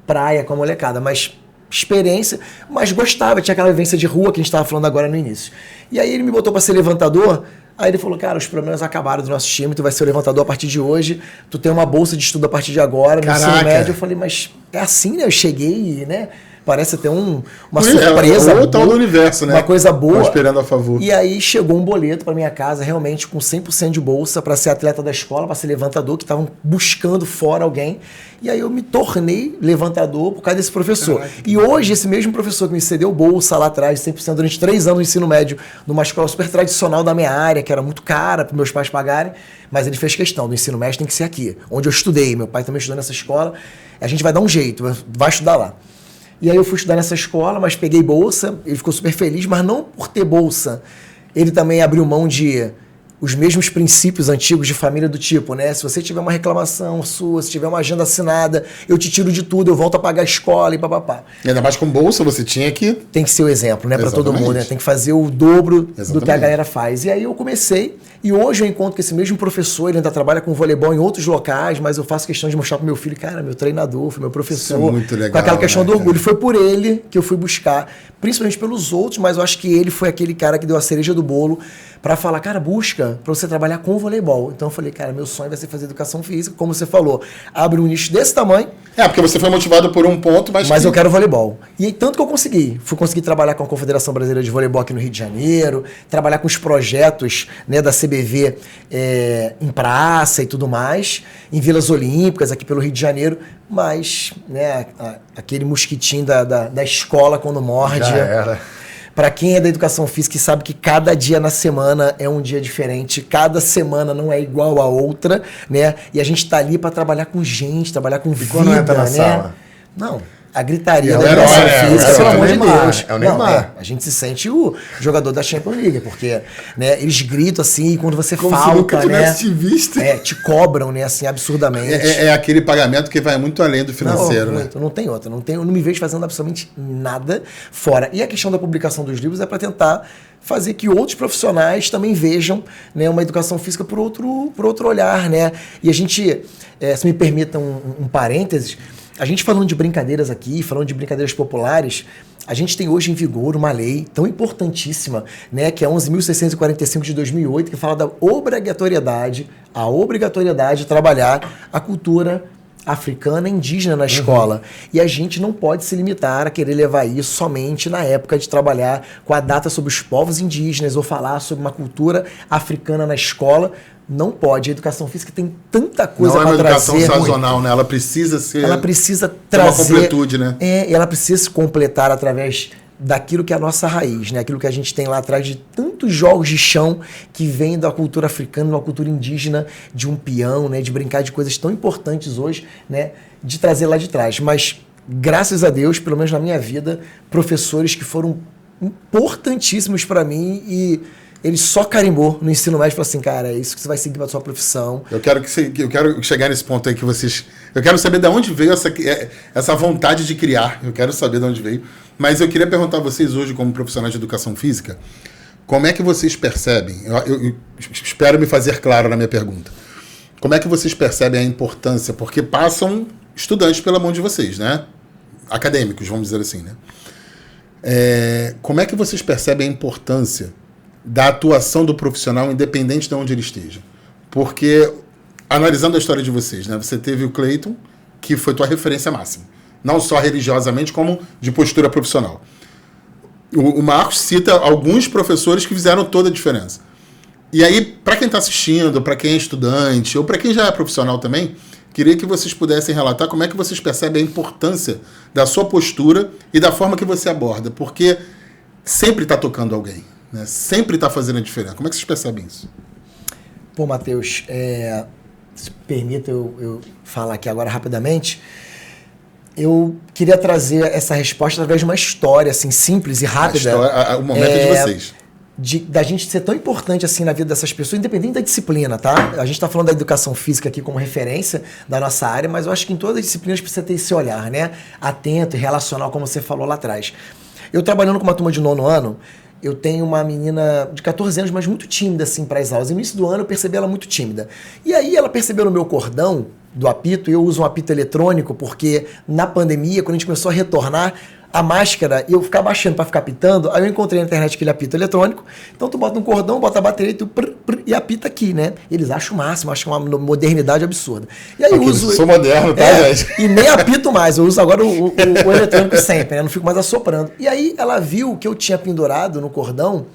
praia com a molecada, mas experiência, mas gostava, tinha aquela vivência de rua que a gente estava falando agora no início. E aí ele me botou para ser levantador. Aí ele falou, cara, os problemas acabaram do nosso time, tu vai ser o levantador a partir de hoje, tu tem uma bolsa de estudo a partir de agora, no ensino médio. Eu falei, mas é assim, né? Eu cheguei, né? Parece até uma surpresa. Ou tal do universo, né? Uma coisa boa. Esperando a favor. E aí chegou um boleto para minha casa, realmente com 100% de bolsa, para ser atleta da escola, para ser levantador, que estavam buscando fora alguém. E aí eu me tornei levantador por causa desse professor. Caraca, e hoje, esse mesmo professor que me cedeu bolsa lá atrás, 100% durante 3 anos no ensino médio, numa escola super tradicional da minha área, que era muito cara para meus pais pagarem, mas ele fez questão, do ensino médio tem que ser aqui, onde eu estudei. Meu pai também estudou nessa escola. A gente vai dar um jeito, vai estudar lá. E aí eu fui estudar nessa escola, mas peguei bolsa, ele ficou super feliz, mas não por ter bolsa. Ele também abriu mão de os mesmos princípios antigos de família do tipo, né? Se você tiver uma reclamação sua, se tiver uma agenda assinada, eu te tiro de tudo, eu volto a pagar a escola e papapá. E ainda mais com bolsa, você tinha que... Tem que ser o exemplo, né? Para todo mundo, né? Tem que fazer o dobro do que a galera faz. E aí eu comecei, e hoje eu encontro que esse mesmo professor, ele ainda trabalha com voleibol em outros locais, mas eu faço questão de mostrar pro meu filho, cara, meu treinador, foi meu professor. Isso é muito legal, com aquela questão do orgulho. Cara? Foi por ele que eu fui buscar, principalmente pelos outros, mas eu acho que ele foi aquele cara que deu a cereja do bolo para falar, cara, busca para você trabalhar com o voleibol. Então eu falei, cara, meu sonho vai ser fazer educação física, como você falou, abre um nicho desse tamanho. Porque você foi motivado por um ponto, mas eu quero voleibol. E aí, tanto que eu consegui. Fui conseguir trabalhar com a Confederação Brasileira de Voleibol aqui no Rio de Janeiro, trabalhar com os projetos, né, da CBV em praça e tudo mais, em Vilas Olímpicas, aqui pelo Rio de Janeiro, mas, né, aquele mosquitinho da escola quando morde. Já era. Para quem é da educação física e sabe que cada dia na semana é um dia diferente, cada semana não é igual a outra, né? E a gente tá ali para trabalhar com gente, trabalhar com vida, quando entra na né? sala? Não. A gritaria da educação física, pelo amor de Neymar, Deus. é o Neymar. A gente se sente o jogador da Champions League, porque, né, eles gritam assim, quando você como falta, se nunca né? tivesse te visto. Te cobram, né, assim, absurdamente. É aquele pagamento que vai muito além do financeiro, né? Não tem outra. Eu não me vejo fazendo absolutamente nada fora. E a questão da publicação dos livros é para tentar fazer que outros profissionais também vejam, né, uma educação física por outro olhar, né? E a gente, se me permitam um parênteses, a gente falando de brincadeiras aqui, falando de brincadeiras populares, a gente tem hoje em vigor uma lei tão importantíssima, né, que é 11.645 de 2008, que fala da obrigatoriedade de trabalhar a cultura africana e indígena na escola. E a gente não pode se limitar a querer levar isso somente na época de trabalhar com a data sobre os povos indígenas ou falar sobre uma cultura africana na escola. Não pode. A educação física tem tanta coisa para trazer. Não é uma educação sazonal, né? Ela precisa ser... Ela precisa trazer... uma completude, né? Ela precisa se completar através daquilo que é a nossa raiz, né? Aquilo que a gente tem lá atrás de tantos jogos de chão que vêm da cultura africana, de uma cultura indígena, de um peão, né? De brincar de coisas tão importantes hoje, né? De trazer lá de trás. Mas, graças a Deus, pelo menos na minha vida, professores que foram importantíssimos para mim e ele só carimbou no ensino médio e falou assim, cara, é isso que você vai seguir para sua profissão. Eu quero chegar nesse ponto aí que vocês... Eu quero saber de onde veio essa vontade de criar. Eu quero saber de onde veio. Mas eu queria perguntar a vocês hoje, como profissionais de educação física, como é que vocês percebem... Eu espero me fazer claro na minha pergunta. Como é que vocês percebem a importância? Porque passam estudantes pela mão de vocês, né? Acadêmicos, vamos dizer assim, né? Como é que vocês percebem a importância da atuação do profissional, independente de onde ele esteja? Porque, analisando a história de vocês, né, você teve o Cleiton, que foi tua referência máxima, não só religiosamente, como de postura profissional. O Marcos cita alguns professores que fizeram toda a diferença. E aí, para quem está assistindo, para quem é estudante, ou para quem já é profissional também, queria que vocês pudessem relatar como é que vocês percebem a importância da sua postura e da forma que você aborda, porque sempre está tocando alguém, né? Sempre está fazendo a diferença. Como é que vocês percebem isso? Pô, Matheus, se permita eu falar aqui agora rapidamente, eu queria trazer essa resposta através de uma história assim, simples e rápida. O momento é de vocês. Da gente ser tão importante assim na vida dessas pessoas, independente da disciplina, tá? A gente está falando da educação física aqui como referência da nossa área, mas eu acho que em todas as disciplinas precisa ter esse olhar, né? Atento e relacional, como você falou lá atrás. Eu trabalhando com uma turma de 9º ano, eu tenho uma menina de 14 anos, mas muito tímida, assim, para as aulas. No início do ano, eu percebi ela muito tímida. E aí, ela percebeu no meu cordão do apito, eu uso um apito eletrônico, porque na pandemia, quando a gente começou a retornar, a máscara, eu ficava baixando para ficar apitando, aí eu encontrei na internet aquele apito eletrônico, então tu bota um cordão, bota a bateria e apita aqui, né? Eles acham o máximo, acham uma modernidade absurda. E aí eu uso... sou moderno, tá, gente? E nem apito mais, eu uso agora o eletrônico sempre, né? Não fico mais assoprando. E aí ela viu que eu tinha pendurado no cordão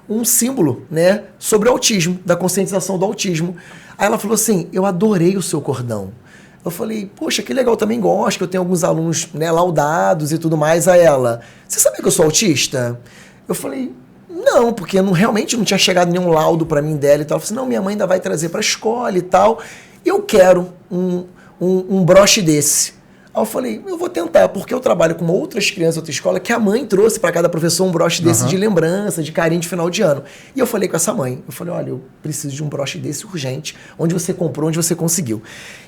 um símbolo, né? Sobre o autismo, da conscientização do autismo. Aí ela falou assim, eu adorei o seu cordão. Eu falei, poxa, que legal, também gosto, que eu tenho alguns alunos, né, laudados e tudo mais. A ela, você sabia que eu sou autista? Eu falei, não, porque realmente não tinha chegado nenhum laudo para mim dela e tal. Eu falei assim, não, minha mãe ainda vai trazer para a escola e tal. Eu quero um broche desse. Aí eu falei, eu vou tentar, porque eu trabalho com outras crianças, outra escola, que a mãe trouxe para cada professor um broche desse de lembrança, de carinho de final de ano. E eu falei com essa mãe, eu falei, olha, eu preciso de um broche desse urgente, onde você comprou, onde você conseguiu.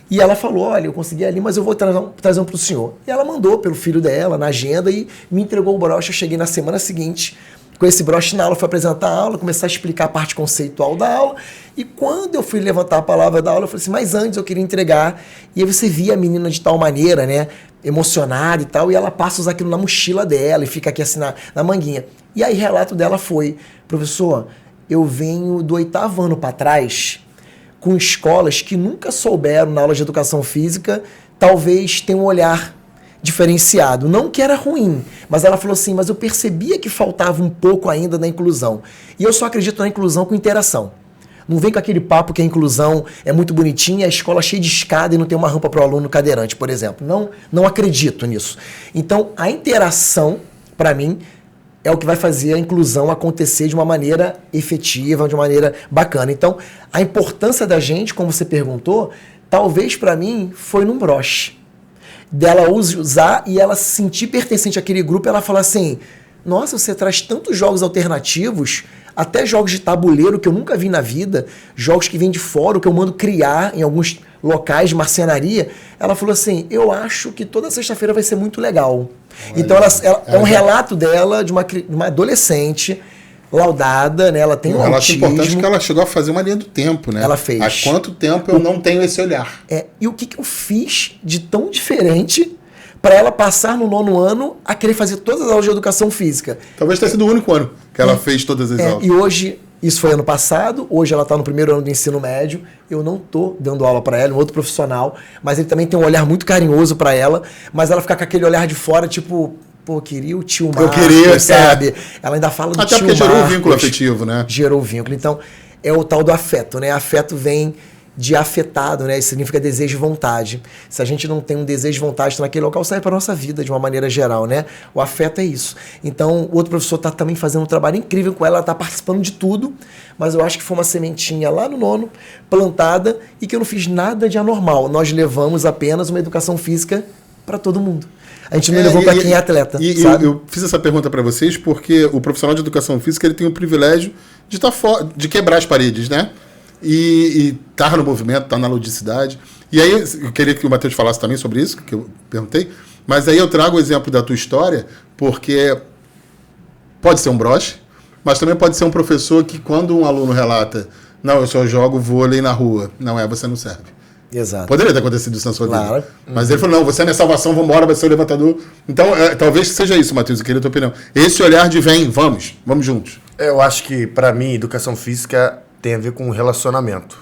E ela falou, olha, eu consegui ali, mas eu vou trazer um para o senhor. E ela mandou pelo filho dela, na agenda, e me entregou o broche. Eu cheguei na semana seguinte com esse broche na aula, fui apresentar a aula, começar a explicar a parte conceitual da aula, e quando eu fui levantar a palavra da aula, eu falei assim, mas antes eu queria entregar, e aí você via a menina de tal maneira, né, emocionada e tal, e ela passa a usar aquilo na mochila dela, e fica aqui assim na manguinha. E aí o relato dela foi, professor, eu venho do 8º ano para trás, com escolas que nunca souberam, na aula de educação física, talvez ter um olhar diferenciado. Não que era ruim, mas ela falou assim, mas eu percebia que faltava um pouco ainda da inclusão. E eu só acredito na inclusão com interação. Não vem com aquele papo que a inclusão é muito bonitinha, a escola cheia de escada e não tem uma rampa para o aluno cadeirante, por exemplo. Não acredito nisso. Então, a interação, para mim, é o que vai fazer a inclusão acontecer de uma maneira efetiva, de uma maneira bacana. Então, a importância da gente, como você perguntou, talvez para mim foi num broche. Dela usar e ela se sentir pertencente àquele grupo, ela fala assim, nossa, você traz tantos jogos alternativos, até jogos de tabuleiro que eu nunca vi na vida, jogos que vêm de fora, que eu mando criar em alguns locais de marcenaria. Ela falou assim, eu acho que toda sexta-feira vai ser muito legal. Olha, então ela é um relato dela de uma adolescente laudada, né? Ela tem um autismo. Importante que ela chegou a fazer uma linha do tempo, né? Ela fez. Há quanto tempo eu não tenho esse olhar? E o que eu fiz de tão diferente para ela passar no 9º ano a querer fazer todas as aulas de educação física? Talvez tenha sido o único ano que ela fez todas as aulas. E hoje, isso foi ano passado, hoje ela está no 1º ano do ensino médio, eu não estou dando aula para ela, um outro profissional, mas ele também tem um olhar muito carinhoso para ela, mas ela fica com aquele olhar de fora, tipo... Pô, queria o tio Marcos, sabe? Ela ainda fala do até tio porque gerou Marcos, um vínculo afetivo, né? Gerou o vínculo. Então, é o tal do afeto, né? Afeto vem de afetado, né? Isso significa desejo e vontade. Se a gente não tem um desejo e vontade naquele local, sai para a nossa vida de uma maneira geral, né? O afeto é isso. Então, o outro professor está também fazendo um trabalho incrível com ela, ela está participando de tudo, mas eu acho que foi uma sementinha lá no 9º, plantada, e que eu não fiz nada de anormal. Nós levamos apenas uma educação física para todo mundo. A gente não levou para quem é atleta. Sabe? Eu fiz essa pergunta para vocês porque o profissional de educação física ele tem o privilégio de de quebrar as paredes, né? E estar no movimento, estar na ludicidade. E aí, eu queria que o Matheus falasse também sobre isso, que eu perguntei, mas aí eu trago o exemplo da tua história, porque pode ser um broche, mas também pode ser um professor que quando um aluno relata, não, eu só jogo vôlei na rua, você não serve. Exato. Poderia ter acontecido isso na sua vida. Claro. Mas ele falou, não, você é minha salvação, vamos embora, vai ser o levantador. Então, talvez seja isso, Matheus, eu queria a tua opinião. Esse olhar de vamos juntos. Eu acho que, para mim, educação física tem a ver com relacionamento.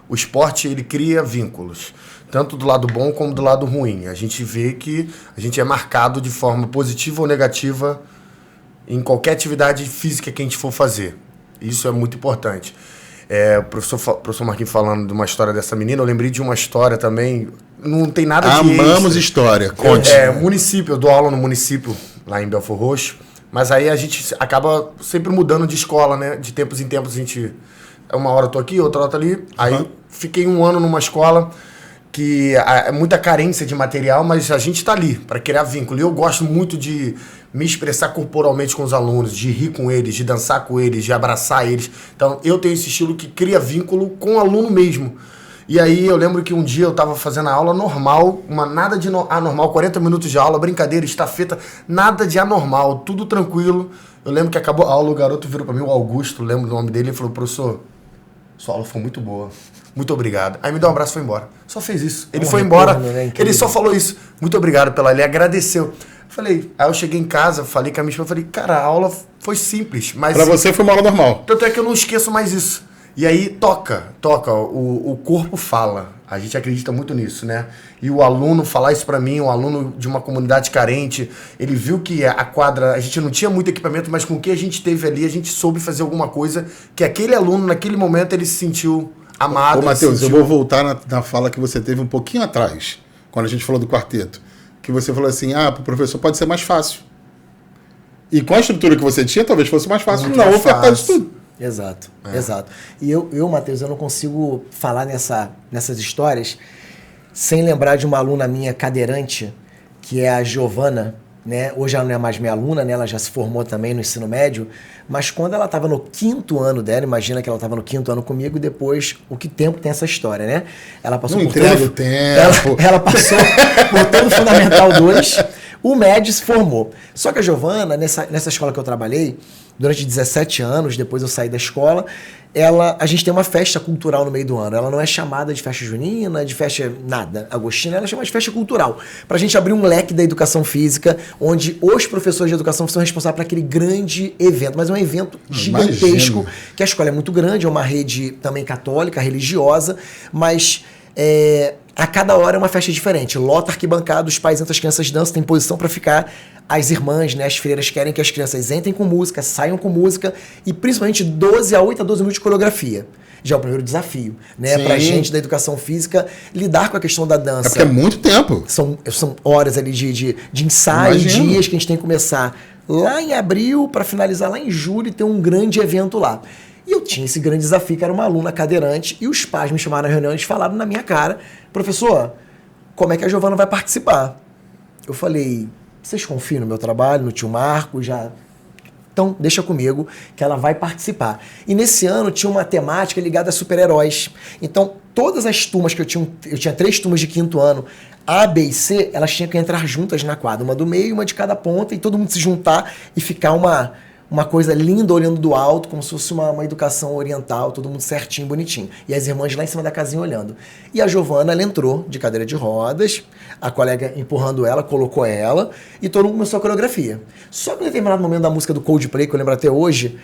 O esporte, ele cria vínculos, tanto do lado bom como do lado ruim. A gente vê que a gente é marcado de forma positiva ou negativa em qualquer atividade física que a gente for fazer. Isso é muito importante. O professor Marquinhos falando de uma história dessa menina, eu lembrei de uma história também, não tem nada de Amamos história, conte. Município, eu dou aula no município, lá em Belfor Roxo, mas aí a gente acaba sempre mudando de escola, né? De tempos em tempos a gente uma hora eu tô aqui, outra hora eu tô ali. Aí fiquei 1 ano numa escola que é muita carência de material, mas a gente tá ali para criar vínculo. E eu gosto muito de me expressar corporalmente com os alunos, de rir com eles, de dançar com eles, de abraçar eles. Então eu tenho esse estilo que cria vínculo com o aluno mesmo. E aí eu lembro que um dia eu tava fazendo a aula normal, nada de anormal, 40 minutos de aula, brincadeira, estafeta, nada de anormal, tudo tranquilo. Eu lembro que acabou a aula, o garoto virou pra mim, o Augusto, lembro do nome dele, e falou: professor, sua aula foi muito boa. Muito obrigado. Aí me deu um abraço e foi embora. Só fez isso. Ele foi embora, ele só falou isso. Muito obrigado ele agradeceu. Falei, aí eu cheguei em casa, falei com a minha esposa, falei, cara, a aula foi simples, mas... Pra você foi uma aula normal. Tanto é que eu não esqueço mais isso. E aí toca, o corpo fala. A gente acredita muito nisso, né? E o aluno falar isso pra mim, um aluno de uma comunidade carente, ele viu que a quadra, a gente não tinha muito equipamento, mas com o que a gente teve ali, a gente soube fazer alguma coisa que aquele aluno, naquele momento, ele se sentiu amado. Ô, Matheus, eu vou voltar na fala que você teve um pouquinho atrás, quando a gente falou do quarteto. Que você falou assim, pro professor pode ser mais fácil. E com a estrutura que você tinha, talvez fosse mais fácil Muito não mais ofertar fácil. isso tudo. Exato, exato. E eu, Matheus, eu não consigo falar nessas histórias sem lembrar de uma aluna minha cadeirante, que é a Giovana, né? Hoje ela não é mais minha aluna, né? Ela já se formou também no ensino médio, mas quando ela estava no 5º ano dela, imagina que ela estava no 5º ano comigo, e depois, o que tempo tem essa história, né? Ela passou Não por entrega todo o tempo. Ela passou por todo o Fundamental 2, o médio se formou. Só que a Giovana, nessa escola que eu trabalhei, durante 17 anos, depois eu saí da escola, a gente tem uma festa cultural no meio do ano. Ela não é chamada de festa junina, de festa nada, agostina, ela é chamada de festa cultural. Pra gente abrir um leque da educação física, onde os professores de educação são responsáveis por aquele grande evento. Mas é um evento gigantesco, Imagino. que a escola é muito grande, é uma rede também católica, religiosa, mas a cada hora é uma festa diferente. Lota arquibancada, os pais entram, as crianças dançam, tem posição para ficar. As irmãs, né, as freiras querem que as crianças entrem com música, saiam com música e principalmente 8 a 12 minutos de coreografia. Já é o primeiro desafio, né, pra gente da educação física lidar com a questão da dança. É porque é muito tempo. São horas ali de ensaio, Imagino. dias que a gente tem que começar lá em abril para finalizar lá em julho e ter um grande evento lá. E eu tinha esse grande desafio, que era uma aluna cadeirante, e os pais me chamaram na reunião e falaram na minha cara: professor, como é que a Giovana vai participar? Eu falei: vocês confiam no meu trabalho, no tio Marco, já... Então, deixa comigo que ela vai participar. E nesse ano tinha uma temática ligada a super-heróis. Então, todas as turmas que eu tinha 3 turmas de 5º ano, A, B e C, elas tinham que entrar juntas na quadra, uma do meio, uma de cada ponta, e todo mundo se juntar e ficar uma coisa linda olhando do alto, como se fosse uma educação oriental, todo mundo certinho, bonitinho. E as irmãs lá em cima da casinha olhando. E a Giovana, ela entrou de cadeira de rodas, a colega empurrando ela, colocou ela, e todo mundo começou a coreografia. Só que em determinado momento da música do Coldplay, que eu lembro até hoje,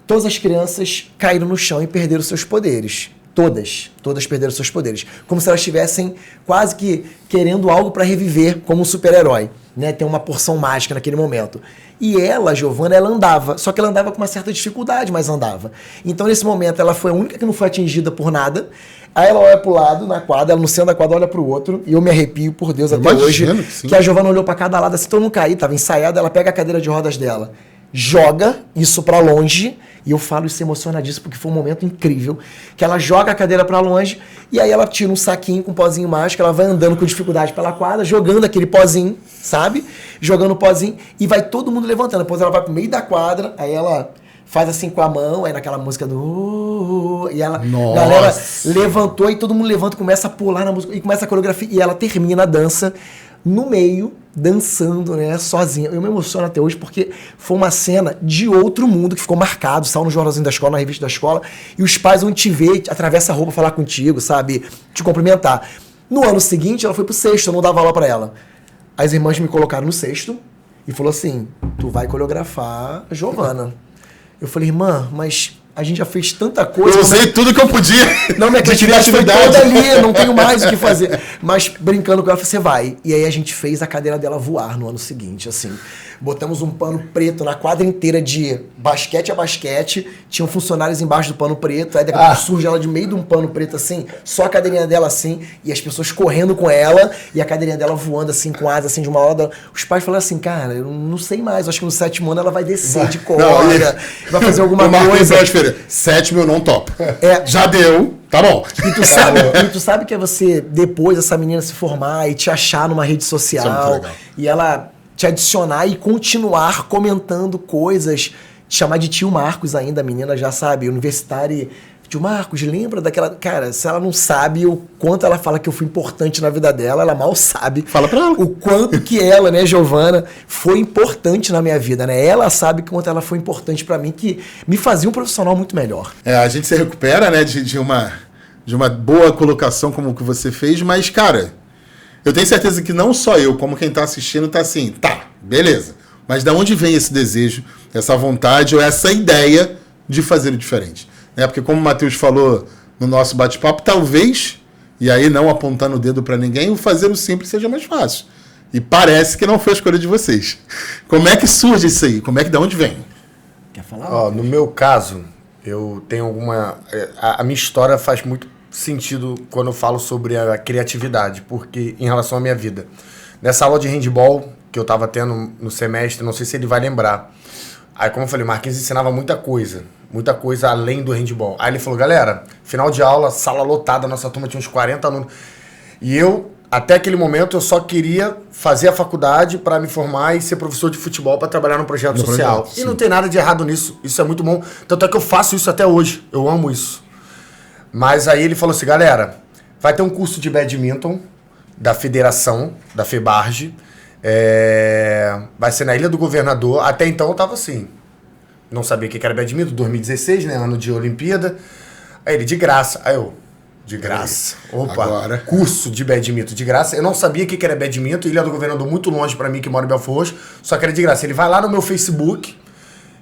todas as crianças caíram no chão e perderam seus poderes. Todas perderam seus poderes. Como se elas estivessem quase que querendo algo para reviver como um super-herói, né? Tem uma porção mágica naquele momento. E ela, a Giovana, ela andava. Só que ela andava com uma certa dificuldade, mas andava. Então, nesse momento, ela foi a única que não foi atingida por nada. Aí ela olha pro lado, na quadra, ela no centro da quadra olha pro outro, e eu me arrepio, por Deus, até hoje, que a Giovana olhou para cada lado, assim, todo mundo cair, tava ensaiada, ela pega a cadeira de rodas dela, joga isso para longe, e eu falo isso emocionadíssimo porque foi um momento incrível, que ela joga a cadeira para longe e aí ela tira um saquinho com um pozinho mágico, ela vai andando com dificuldade pela quadra, jogando aquele pozinho, sabe? Jogando o pozinho e vai todo mundo levantando. Depois ela vai pro meio da quadra, aí ela faz assim com a mão, aí naquela música do... E ela, Nossa. galera levantou e todo mundo levanta, começa a pular na música e começa a coreografia e ela termina a dança no meio, dançando, né, sozinha. Eu me emociono até hoje porque foi uma cena de outro mundo que ficou marcado, saiu no jornalzinho da escola, na revista da escola, e os pais vão te ver, atravessa a roupa falar contigo, sabe, te cumprimentar. No ano seguinte, ela foi pro 6º, eu não dava aula pra ela. As irmãs me colocaram no 6º e falou assim: tu vai coreografar a Giovana. Eu falei: irmã, mas a gente já fez tanta coisa. Eu usei tudo que eu podia. Não, minha criatividade foi toda ali, não tenho mais o que fazer. Mas brincando com ela, você vai. E aí a gente fez a cadeira dela voar no ano seguinte, assim. botamos um pano preto na quadra inteira de basquete a basquete, tinham funcionários embaixo do pano preto, aí daqui a pouco surge ela de meio de um pano preto assim, só a cadeirinha dela assim, e as pessoas correndo com ela, e a cadeirinha dela voando assim, com asa assim, de uma hora. Os pais falaram assim, cara, eu não sei mais, acho que no 7º ano ela vai descer de corda, vai fazer alguma coisa. 7 mil não topo. É. Já deu, tá bom. E tu sabe que é você, depois dessa menina se formar e te achar numa rede Isso é social, muito legal. e ela te adicionar e continuar comentando coisas, te chamar de tio Marcos ainda, a menina já sabe, universitária, e, tio Marcos, lembra daquela... Cara, se ela não sabe o quanto ela fala que eu fui importante na vida dela, ela mal sabe. Fala pra ela. O quanto que ela, né, Giovana, foi importante na minha vida, né? Ela sabe o quanto ela foi importante pra mim, que me fazia um profissional muito melhor. A gente se recupera, né, de uma boa colocação como o que você fez, mas, cara, eu tenho certeza que não só eu, como quem tá assistindo, tá assim, tá, beleza. Mas da onde vem esse desejo, essa vontade ou essa ideia de fazer o diferente? Porque como o Matheus falou no nosso bate-papo, talvez, e aí não apontando o dedo para ninguém, o fazer o simples seja mais fácil. E parece que não foi a escolha de vocês. Como é que surge isso aí? Da onde vem? Quer falar? No meu caso, eu tenho alguma... A minha história faz muito sentido quando eu falo sobre a criatividade, porque em relação à minha vida. Nessa aula de handball que eu estava tendo no semestre, não sei se ele vai lembrar. Aí, como eu falei, o Marquinhos ensinava muita coisa além do handball. Aí ele falou, galera, final de aula, sala lotada, nossa turma tinha uns 40 alunos. E eu, até aquele momento, eu só queria fazer a faculdade para me formar e ser professor de futebol para trabalhar no projeto social. E não tem nada de errado nisso, isso é muito bom. Tanto é que eu faço isso até hoje, eu amo isso. Mas aí ele falou assim, galera, vai ter um curso de badminton da federação, da FEBARGE, vai ser na Ilha do Governador. Até então eu tava assim, não sabia o que era badminton, 2016, né, ano de Olimpíada. Aí ele, de graça. Aí eu, de graça. Opa, agora. Curso de badminton, de graça. Eu não sabia o que era badminton, Ilha do Governador muito longe pra mim, que moro em Belfort Roxo, só que era de graça. Ele vai lá no meu Facebook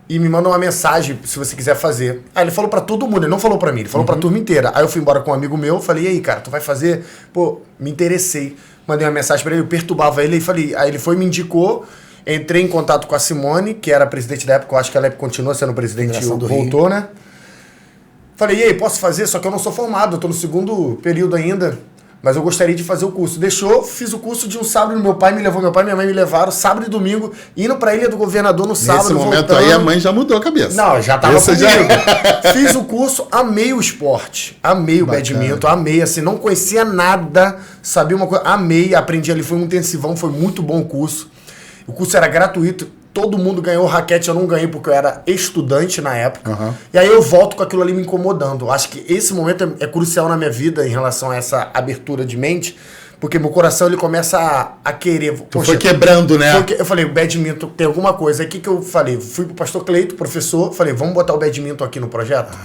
e me manda uma mensagem, se você quiser fazer. Aí ele falou pra todo mundo, ele não falou pra mim, ele falou pra turma inteira. Aí eu fui embora com um amigo meu, falei, e aí, cara, tu vai fazer? Pô, me interessei. Mandei uma mensagem pra ele, eu perturbava ele, e falei, aí ele foi e me indicou, entrei em contato com a Simone, que era presidente da época, eu acho que ela continua sendo presidente, voltou, né? Falei, e aí, posso fazer? Só que eu não sou formado, eu tô no 2º período ainda, mas eu gostaria de fazer o curso. Deixou, fiz o curso de um sábado, meu pai me levou, meu pai e minha mãe me levaram, sábado e domingo, indo pra Ilha do Governador no sábado, Nesse momento voltando. aí a mãe já mudou a cabeça. Não, já tava Essa comigo. Fiz o curso, amei o esporte, amei o badminton, amei, assim, não conhecia nada, sabia uma coisa, amei, aprendi ali, foi um intensivão, foi muito bom o curso. O curso era gratuito, todo mundo ganhou raquete, eu não ganhei porque eu era estudante na época. E aí eu volto com aquilo ali me incomodando. Acho que esse momento é crucial na minha vida em relação a essa abertura de mente, porque meu coração ele começa a querer... Tu foi quebrando, né? Eu falei, o badminton tem alguma coisa. Aí o que eu falei? Fui pro pastor Cleito, professor, falei, vamos botar o badminton aqui no projeto?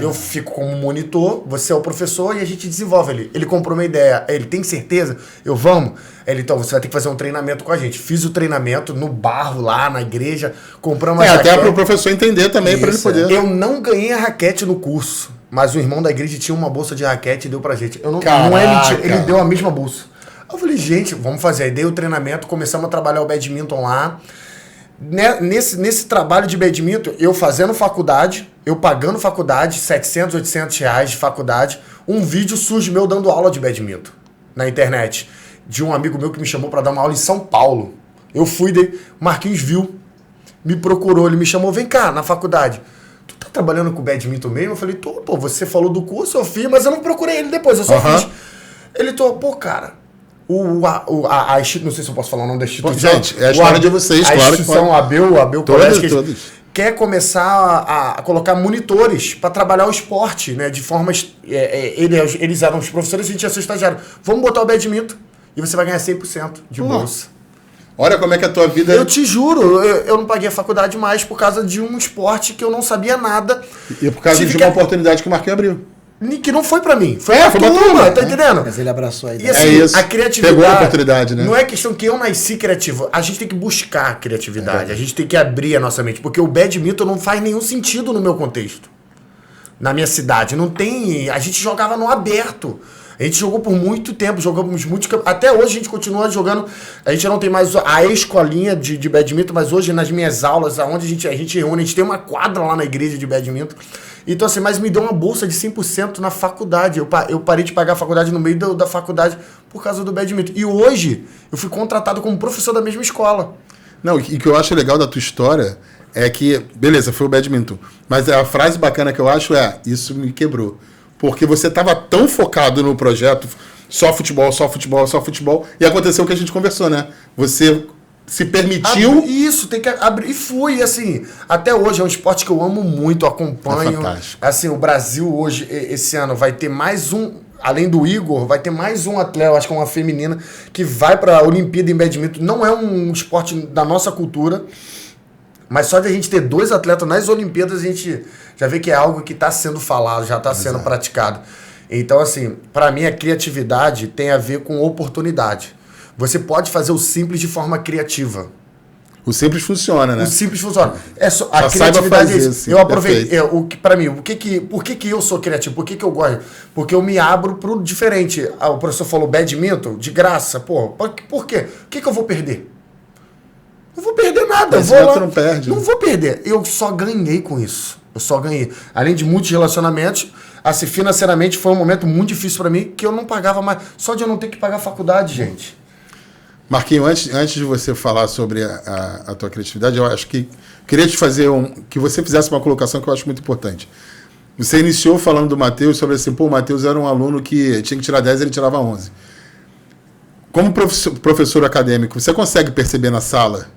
Eu fico como monitor, você é o professor e a gente desenvolve. Ele comprou uma ideia, ele tem certeza? Eu, vamos? Ele, então, você vai ter que fazer um treinamento com a gente. Fiz o treinamento no barro lá, na igreja, compramos uma até para o professor entender também, para ele poder... Eu não ganhei a raquete no curso, mas o irmão da igreja tinha uma bolsa de raquete e deu pra gente. Não é mentira, ele deu a mesma bolsa. Eu falei, gente, vamos fazer. Aí dei o treinamento, começamos a trabalhar o badminton lá. Nesse trabalho de badminton, eu fazendo faculdade, eu pagando faculdade, 700, 800 reais de faculdade, um vídeo surge meu dando aula de badminton na internet, de um amigo meu que me chamou para dar uma aula em São Paulo. Eu fui, o Marquinhos viu, me procurou, ele me chamou, vem cá, na faculdade. Tu tá trabalhando com badminton mesmo? Eu falei, tô, pô, você falou do curso, eu fiz, mas eu não procurei ele depois, eu só fiz. Ele tô, pô, cara... não sei se eu posso falar o nome da instituição. Gente, é a história de vocês, claro. A instituição Abel Colégio, todos. Quer começar a colocar monitores para trabalhar o esporte, né? De formas... eles eram os professores, a gente ia ser estagiário. Vamos botar o badminton e você vai ganhar 100% de bolsa. Olha como é que a tua vida... Eu te juro, eu não paguei a faculdade mais por causa de um esporte que eu não sabia nada. E por causa de uma oportunidade que o Marquinhos abriu. Que não foi pra mim, foi pra turma, tá entendendo? Mas ele abraçou a ideia. E assim, isso. A criatividade... Pegou a oportunidade, né? Não é questão que eu nasci criativo, a gente tem que buscar a criatividade, a gente tem que abrir a nossa mente, porque o badminton não faz nenhum sentido no meu contexto. Na minha cidade, não tem... A gente jogava no aberto. A gente jogou por muito tempo, jogamos muitos campeonatos. Até hoje a gente continua jogando. A gente não tem mais a escolinha de badminton, mas hoje nas minhas aulas, onde a gente reúne, a gente tem uma quadra lá na igreja de badminton. Então assim, mas me deu uma bolsa de 100% na faculdade. Eu parei de pagar a faculdade no meio da faculdade por causa do badminton. E hoje eu fui contratado como professor da mesma escola. Não, e o que eu acho legal da tua história é que, beleza, foi o badminton, mas a frase bacana que eu acho é, isso me quebrou. Porque você estava tão focado no projeto, só futebol, e aconteceu o que a gente conversou, né? Você se permitiu... Isso, tem que abrir. E fui, assim, até hoje é um esporte que eu amo muito, acompanho. É fantástico. Assim, o Brasil hoje, esse ano, vai ter mais um... Além do Igor, vai ter mais um atleta, eu acho que é uma feminina, que vai para a Olimpíada em badminton. Não é um esporte da nossa cultura, mas só de a gente ter 2 atletas nas Olimpíadas, a gente já vê que é algo que está sendo falado, já está sendo praticado. Então, assim, para mim, a criatividade tem a ver com oportunidade. Você pode fazer o simples de forma criativa. O simples funciona, né? O simples funciona. É só, a saiba criatividade fazer, é isso. sim, Eu aproveitei. Para mim, por que eu sou criativo? Por que eu gosto? Porque eu me abro pro diferente. O professor falou badminton, de graça. Pô, por quê? O que eu vou perder? Não vou perder nada. Esse outro não perde. Não vou perder. Eu só ganhei com isso. Eu só ganhei. Além de muitos relacionamentos, assim, financeiramente foi um momento muito difícil para mim, que eu não pagava mais. Só de eu não ter que pagar a faculdade, gente. Marquinho, antes de você falar sobre a tua criatividade, eu acho que queria te fazer que você fizesse uma colocação que eu acho muito importante. Você iniciou falando do Matheus sobre assim, pô, o Matheus era um aluno que tinha que tirar 10 e ele tirava 11. Como professor acadêmico, você consegue perceber na sala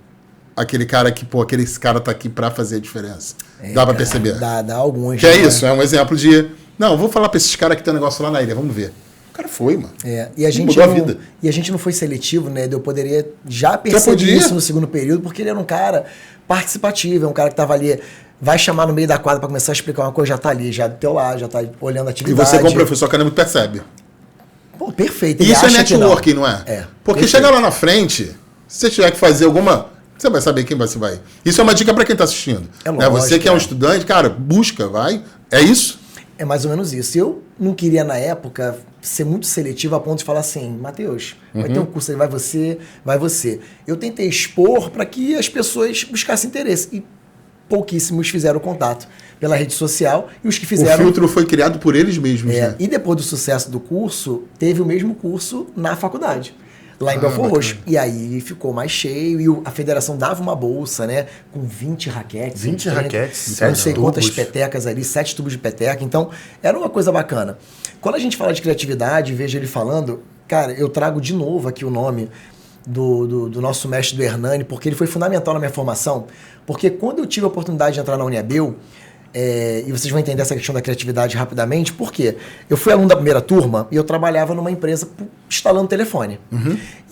aquele cara que, pô, aquele cara tá aqui para fazer a diferença? Dá para perceber? Dá alguns. Que é isso, é um exemplo de... Não, vou falar para esses caras que tem um negócio lá na ilha, vamos ver. O cara foi, mano. E a gente não foi seletivo, né? Eu poderia já perceber isso no segundo período, porque ele era um cara participativo, é um cara que tava ali, vai chamar no meio da quadra para começar a explicar uma coisa, já tá ali, já do teu lado, já tá olhando a atividade. E você, como professor acadêmico, percebe. Pô, perfeito. E isso é networking, não é? Porque perfeito. Chega lá na frente, se você tiver que fazer alguma... Você vai saber quem você vai. Isso é uma dica para quem está assistindo. É lógico, você que é um estudante, cara, busca, vai. É isso? É mais ou menos isso. Eu não queria, na época, ser muito seletivo a ponto de falar assim, Matheus, vai ter um curso aí, vai você. Eu tentei expor para que as pessoas buscassem interesse. E pouquíssimos fizeram contato pela rede social. E os que fizeram... O filtro foi criado por eles mesmos, né? E depois do sucesso do curso, teve o mesmo curso na faculdade. Lá em Belfort Roxo. E aí ficou mais cheio e a federação dava uma bolsa, né? Com 20 raquetes. 20 raquetes, não sei quantas petecas ali, 7 tubos de peteca. Então, era uma coisa bacana. Quando a gente fala de criatividade, vejo ele falando, cara, eu trago de novo aqui o nome do nosso mestre, do Hernani, porque ele foi fundamental na minha formação. Porque quando eu tive a oportunidade de entrar na Uniabel, e vocês vão entender essa questão da criatividade rapidamente, por quê? Eu fui aluno da primeira turma e eu trabalhava numa empresa instalando telefone.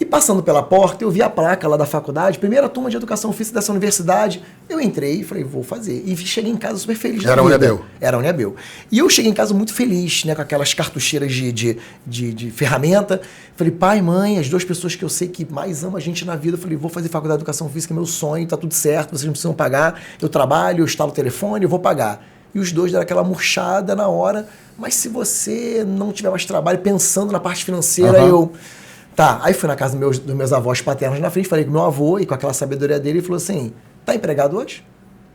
E passando pela porta, eu vi a placa lá da faculdade, primeira turma de educação física dessa universidade. Eu entrei e falei, vou fazer. E cheguei em casa super feliz. Era a Uniabel. Era a Uniabel. E eu cheguei em casa muito feliz, né, com aquelas cartucheiras de ferramenta. Falei, pai, mãe, as 2 pessoas que eu sei que mais amam a gente na vida. Eu falei, vou fazer faculdade de educação física, é meu sonho, tá tudo certo, vocês não precisam pagar. Eu trabalho, eu instalo o telefone, eu vou pagar. E os 2 deram aquela murchada na hora. Mas se você não tiver mais trabalho, pensando na parte financeira, eu... Tá, aí fui na casa dos meus avós paternos na frente, falei com meu avô e com aquela sabedoria dele, ele falou assim, tá empregado hoje?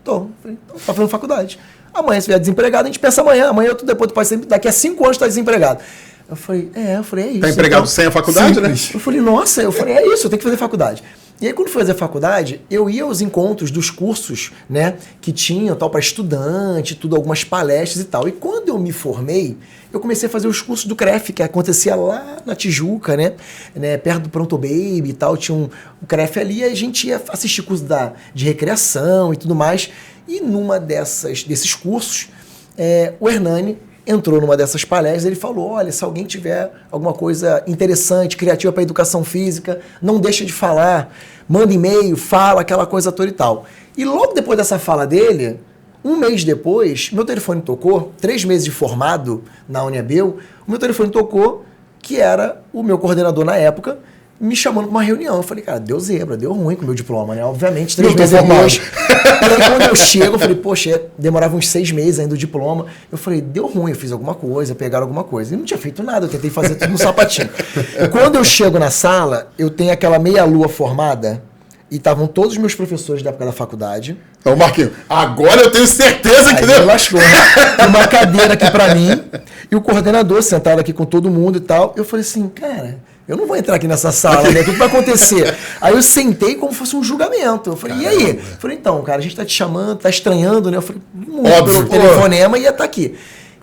Tô. Falei, então, tá fazendo faculdade. Amanhã, se vier desempregado, a gente pensa amanhã depois pode ser, daqui a 5 anos tá desempregado. Eu falei, é isso. Tá empregado sem a faculdade, simples, né? Eu falei, nossa, é isso, eu tenho que fazer faculdade. E aí, quando fui fazer faculdade, eu ia aos encontros dos cursos, né, que tinham tal para estudante, tudo, algumas palestras e tal. E quando eu me formei, eu comecei a fazer os cursos do CREF, que acontecia lá na Tijuca, né, perto do Pronto Baby e tal, tinha um CREF ali, e a gente ia assistir curso de recreação e tudo mais. E numa desses cursos, o Hernani entrou numa dessas palestras, ele falou, olha, se alguém tiver alguma coisa interessante, criativa para educação física, não deixa de falar, manda e-mail, fala, aquela coisa toda e tal. E logo depois dessa fala dele, um mês depois, meu telefone tocou, 3 meses de formado na Uniabel, o meu telefone tocou, que era o meu coordenador na época, me chamando pra uma reunião. Eu falei, cara, deu zebra, deu ruim com o meu diploma, né? Obviamente, 3 Não tô meses formado. depois. E aí, quando eu chego, eu falei, poxa, demorava uns 6 meses ainda o diploma. Eu falei, deu ruim, eu fiz alguma coisa, pegaram alguma coisa. E não tinha feito nada, eu tentei fazer tudo no sapatinho. Quando eu chego na sala, eu tenho aquela meia-lua formada e estavam todos os meus professores da época da faculdade. Então, Marquinhos, agora eu tenho certeza que Aí deu. me lascou, né? Uma cadeira aqui pra mim e o coordenador sentado aqui com todo mundo e tal. Eu falei assim, cara, eu não vou entrar aqui nessa sala, né? O que vai acontecer? Aí eu sentei como se fosse um julgamento. Eu falei, e aí? Eu falei, então, cara, a gente tá te chamando, tá estranhando, né? Eu falei, muito Óbvio, pelo telefonema ia estar aqui.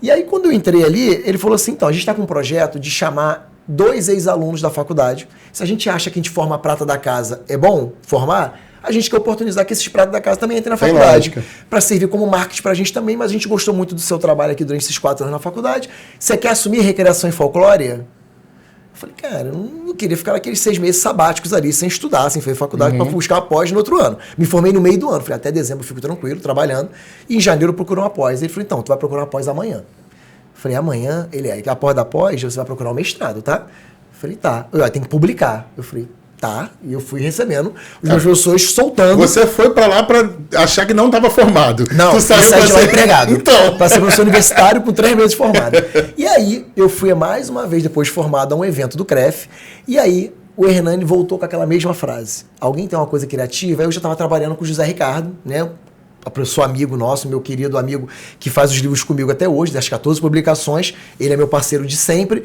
E aí, quando eu entrei ali, ele falou assim, então, a gente tá com um projeto de chamar 2 ex-alunos da faculdade. Se a gente acha que a gente forma a prata da casa é bom formar, a gente quer oportunizar que esses pratos da casa também entrem na faculdade. Para servir como marketing pra gente também, mas a gente gostou muito do seu trabalho aqui durante esses 4 anos na faculdade. Você quer assumir recreação e folclore? Eu falei, cara, eu não queria ficar naqueles 6 meses sabáticos ali, sem estudar, sem fazer faculdade, para buscar após no outro ano. Me formei no meio do ano. Falei, até dezembro eu fico tranquilo, trabalhando. E em janeiro eu procuro uma pós. Ele falou, então, tu vai procurar uma pós amanhã. Eu falei, amanhã? Ele é, após da pós, você vai procurar um mestrado, tá? Eu falei, tá. Eu tem que publicar. Eu falei, tá. E eu fui recebendo os meus professores soltando. Você foi pra lá pra achar que não estava formado. Não, tu eu saiu saí pra de lá ser... empregado. Então. Para ser professor universitário com 3 meses formado. E aí, eu fui mais uma vez, depois de formado, a um evento do CREF. E aí, o Hernani voltou com aquela mesma frase. Alguém tem uma coisa criativa? Aí eu já estava trabalhando com o José Ricardo, né? A professor amigo nosso, meu querido amigo, que faz os livros comigo até hoje, das 14 publicações. Ele é meu parceiro de sempre.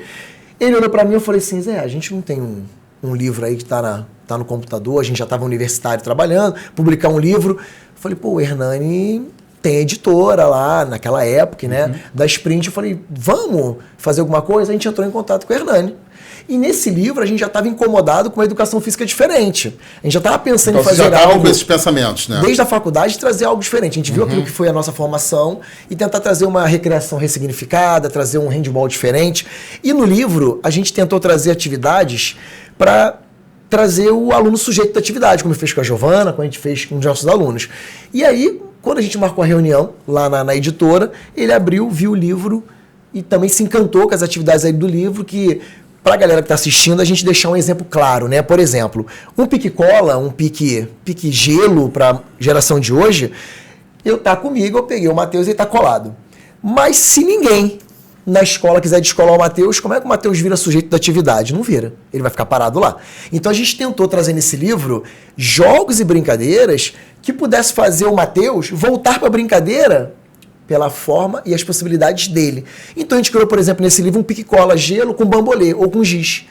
Ele olhou para mim e eu falei assim, Zé, a gente não tem um livro aí que tá no computador, a gente já estava universitário trabalhando, publicar um livro. Eu falei, pô, o Hernani tem editora lá, naquela época, né, da Sprint. Eu falei, vamos fazer alguma coisa? A gente entrou em contato com o Hernani. E nesse livro a gente já estava incomodado com uma educação física diferente. A gente já estava pensando Então, em fazer você já tava algo... com esses pensamentos, né? Desde a faculdade, trazer algo diferente. A gente viu aquilo que foi a nossa formação e tentar trazer uma recreação ressignificada, trazer um handball diferente. E no livro, a gente tentou trazer atividades para trazer o aluno sujeito da atividade, como fez com a Giovana, como a gente fez com os nossos alunos. E aí, quando a gente marcou a reunião lá na editora, ele abriu, viu o livro e também se encantou com as atividades aí do livro, que... Para a galera que está assistindo, a gente deixar um exemplo claro, né? Por exemplo, um pique-cola, um pique-gelo para a geração de hoje, comigo, eu peguei o Matheus e ele está colado. Mas se ninguém na escola quiser descolar o Matheus, como é que o Matheus vira sujeito da atividade? Não vira. Ele vai ficar parado lá. Então a gente tentou trazer nesse livro jogos e brincadeiras que pudesse fazer o Matheus voltar para a brincadeira pela forma e as possibilidades dele. Então a gente criou, por exemplo, nesse livro um pique-cola gelo com bambolê ou com giz.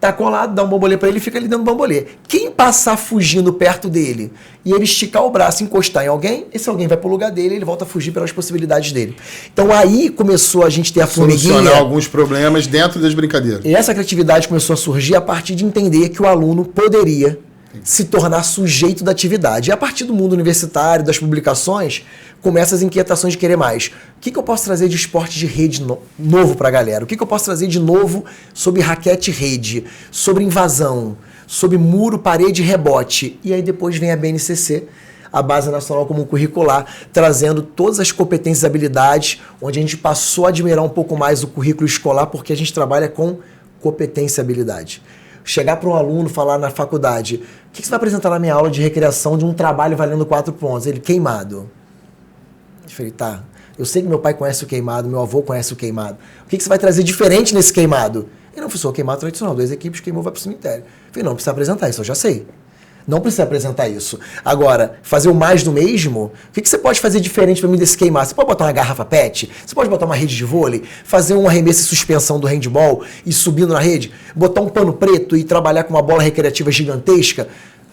Tá colado, dá um bambolê para ele e fica ali dando bambolê. Quem passar fugindo perto dele e ele esticar o braço e encostar em alguém, esse alguém vai pro lugar dele e ele volta a fugir pelas possibilidades dele. Então aí começou a gente ter a formiguinha. Solucionar alguns problemas dentro das brincadeiras. E essa criatividade começou a surgir a partir de entender que o aluno poderia se tornar sujeito da atividade. E a partir do mundo universitário, das publicações, começam as inquietações de querer mais. O que eu posso trazer de esporte de rede novo para a galera? O que eu posso trazer de novo sobre raquete e rede, sobre invasão, sobre muro, parede e rebote? E aí depois vem a BNCC, a Base Nacional Comum Curricular, trazendo todas as competências e habilidades, onde a gente passou a admirar um pouco mais o currículo escolar, porque a gente trabalha com competência e habilidade. Chegar para um aluno, falar na faculdade, o que você vai apresentar na minha aula de recreação de um trabalho valendo 4 pontos? Ele, queimado. Eu falei, tá, eu sei que meu pai conhece o queimado, meu avô conhece o queimado. O que você vai trazer diferente nesse queimado? Ele não foi queimado tradicional, 2 equipes, queimou, vai para o cemitério. Eu falei, não precisa apresentar isso, eu já sei. Não precisa apresentar isso. Agora, fazer o mais do mesmo, o que você pode fazer diferente para mim desse queimar? Você pode botar uma garrafa PET? Você pode botar uma rede de vôlei? Fazer um arremesso e suspensão do handball e subindo na rede? Botar um pano preto e trabalhar com uma bola recreativa gigantesca?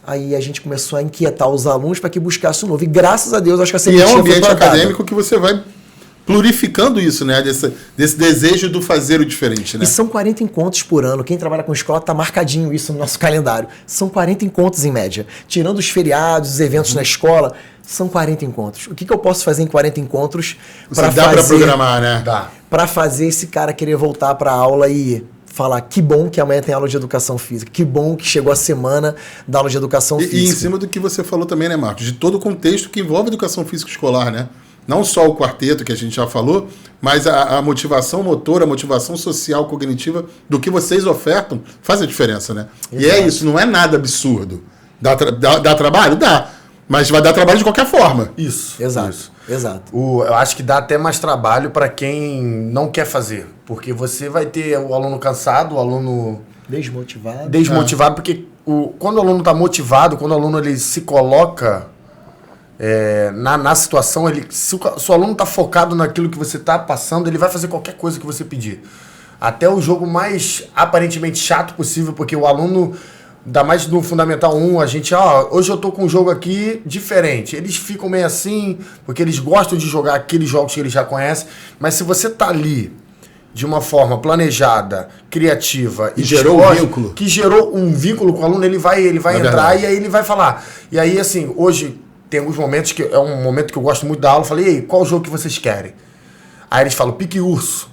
Aí a gente começou a inquietar os alunos para que buscassem o novo. E graças a Deus, acho que a E é um foi ambiente plantada. acadêmico que você vai plurificando isso, né? Desse desejo do fazer o diferente, né? E são 40 encontros por ano. Quem trabalha com escola tá marcadinho isso no nosso calendário. São 40 encontros em média. Tirando os feriados, os eventos na escola, são 40 encontros. O que eu posso fazer em 40 encontros Você dá para programar, né? Dá. para fazer esse cara querer voltar para a aula e falar que bom que amanhã tem aula de educação física, que bom que chegou a semana da aula de educação física. E em cima do que você falou também, né, Marcos? De todo o contexto que envolve educação física escolar, né? não só o quarteto que a gente já falou, mas a motivação motora, a motivação social, cognitiva do que vocês ofertam faz a diferença, né? Exato. E é isso, não é nada absurdo. Dá trabalho? Dá. Mas vai dar trabalho de qualquer forma. Isso. Exato. Isso. Exato. Eu acho que dá até mais trabalho para quem não quer fazer. Porque você vai ter o aluno cansado, o aluno... Desmotivado, porque quando o aluno está motivado, quando o aluno ele se coloca na situação, se o aluno está focado naquilo que você está passando, ele vai fazer qualquer coisa que você pedir. Até o jogo mais aparentemente chato possível, porque o aluno... Ainda mais no Fundamental 1, a gente, hoje eu tô com um jogo aqui diferente. Eles ficam meio assim, porque eles gostam de jogar aqueles jogos que eles já conhecem. Mas se você tá ali de uma forma planejada, criativa e gerou um vínculo. Que gerou um vínculo com o aluno, ele vai entrar e aí ele vai falar. E aí, assim, hoje tem alguns momentos que é um momento que eu gosto muito da aula. Eu falei, ei, qual jogo que vocês querem? Aí eles falam, pique urso.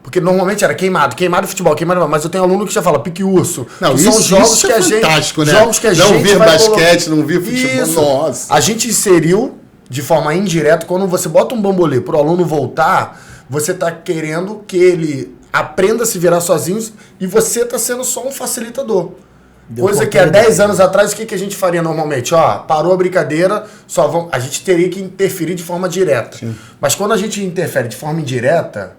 Porque normalmente era queimado futebol, mas eu tenho aluno que já fala pique urso. Não, que são jogos que a gente, fantástico, né? Jogos que a não gente vir vai basquete, não vir futebol. Isso. Nossa. A gente inseriu de forma indireta, quando você bota um bambolê pro aluno voltar, você tá querendo que ele aprenda a se virar sozinho e você tá sendo só um facilitador. Coisa que há 10 anos atrás, o que a gente faria normalmente? Parou a brincadeira, a gente teria que interferir de forma direta. Sim. Mas quando a gente interfere de forma indireta,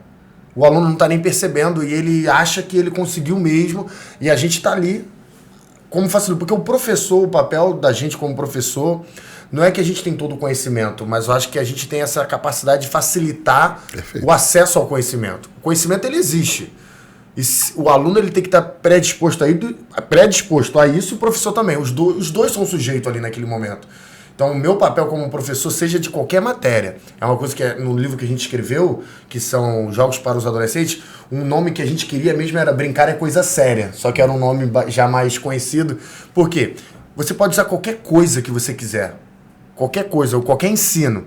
o aluno não está nem percebendo e ele acha que ele conseguiu mesmo e a gente está ali como facilitador. Porque o professor, o papel da gente como professor, não é que a gente tem todo o conhecimento, mas eu acho que a gente tem essa capacidade de facilitar o acesso ao conhecimento. O conhecimento, ele existe. E o aluno ele tem que estar predisposto a isso e o professor também. Os dois são sujeitos ali naquele momento. Então, o meu papel como professor, seja de qualquer matéria, é uma coisa que no livro que a gente escreveu, que são Jogos para os Adolescentes, um nome que a gente queria mesmo era Brincar é Coisa Séria, só que era um nome já mais conhecido. Por quê? Você pode usar qualquer coisa que você quiser, qualquer coisa, ou qualquer ensino,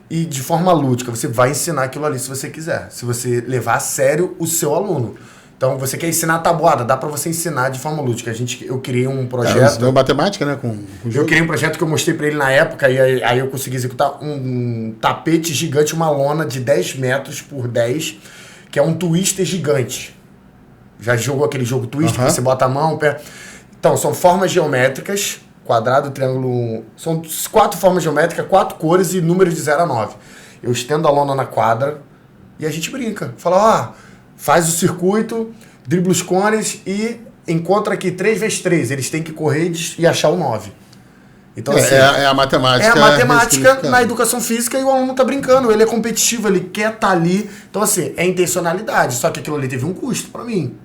e de forma lúdica, você vai ensinar aquilo ali se você quiser, se você levar a sério o seu aluno. Então, você quer ensinar tabuada, dá pra você ensinar de forma lúdica. Eu criei um projeto... Deu matemática, né? Com eu criei um projeto que eu mostrei pra ele na época, e aí eu consegui executar um tapete gigante, uma lona de 10 metros por 10, que é um twister gigante. Já jogou aquele jogo twister, que você bota a mão... Então, são formas geométricas, quadrado, triângulo... São 4 formas geométricas, 4 cores e números de 0 a 9. Eu estendo a lona na quadra e a gente brinca. Fala, faz o circuito, dribla os cones e encontra aqui 3x3. Eles têm que correr e achar o 9. Então, assim, é a matemática. É a matemática na educação física e o aluno tá brincando. Ele é competitivo, ele quer estar ali. Então, assim, é intencionalidade. Só que aquilo ali teve um custo para mim.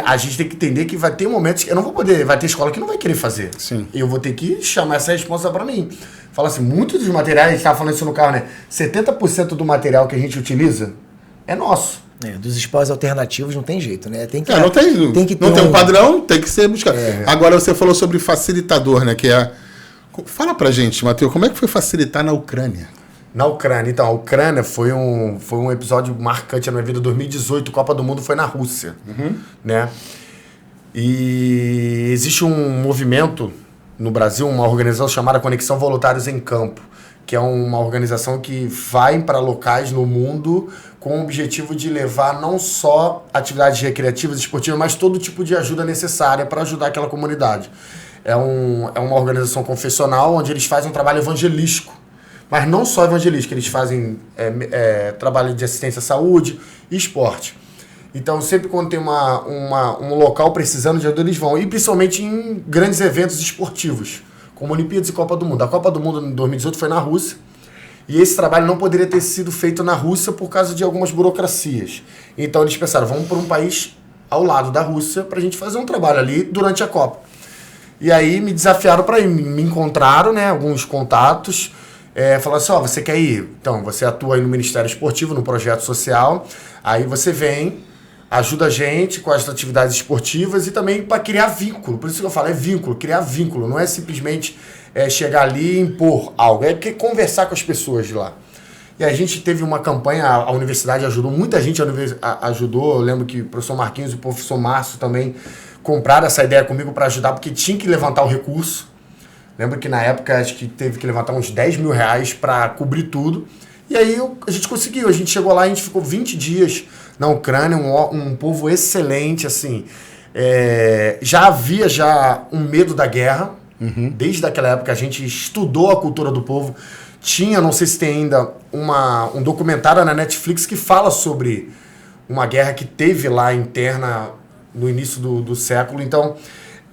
A gente tem que entender que vai ter momentos que eu não vou poder... Vai ter escola que não vai querer fazer. Sim. Eu vou ter que chamar essa responsa para mim. Fala assim, muitos dos materiais, a gente estava falando isso no carro, né? 70% do material que a gente utiliza é nosso. Dos esportes alternativos não tem jeito, né? Tem que não tem um padrão, tem que ser buscado. Agora você falou sobre facilitador, né? Fala pra gente, Matheus, como é que foi facilitar na Ucrânia? Na Ucrânia, então, a Ucrânia foi um episódio marcante na minha vida. 2018, Copa do Mundo foi na Rússia, né? E existe um movimento no Brasil, uma organização chamada Conexão Voluntários em Campo, que é uma organização que vai para locais no mundo com o objetivo de levar não só atividades recreativas e esportivas, mas todo tipo de ajuda necessária para ajudar aquela comunidade. É uma organização confessional onde eles fazem um trabalho evangelístico, mas não só evangelístico, eles fazem trabalho de assistência à saúde e esporte. Então, sempre quando tem um local precisando de ajuda, eles vão, e principalmente em grandes eventos esportivos, como Olimpíadas e Copa do Mundo. A Copa do Mundo em 2018 foi na Rússia, e esse trabalho não poderia ter sido feito na Rússia por causa de algumas burocracias. Então eles pensaram, vamos para um país ao lado da Rússia para a gente fazer um trabalho ali durante a Copa. E aí me desafiaram para ir, me encontraram, né, alguns contatos, falaram assim, você quer ir? Então, você atua aí no Ministério Esportivo, no projeto social, aí você vem, ajuda a gente com as atividades esportivas e também para criar vínculo. Por isso que eu falo, é vínculo, criar vínculo. Não é simplesmente chegar ali e impor algo. É conversar com as pessoas de lá. E a gente teve uma campanha, a universidade ajudou, muita gente ajudou. Eu lembro que o professor Marquinhos e o professor Márcio também compraram essa ideia comigo para ajudar, porque tinha que levantar o recurso. Lembro que na época acho que teve que levantar uns 10 mil reais para cobrir tudo. E aí a gente conseguiu, a gente chegou lá, a gente ficou 20 dias na Ucrânia, um povo excelente, assim. Já havia um medo da guerra, desde aquela época a gente estudou a cultura do povo. Tinha, não sei se tem ainda, um documentário na Netflix que fala sobre uma guerra que teve lá interna no início do século. Então,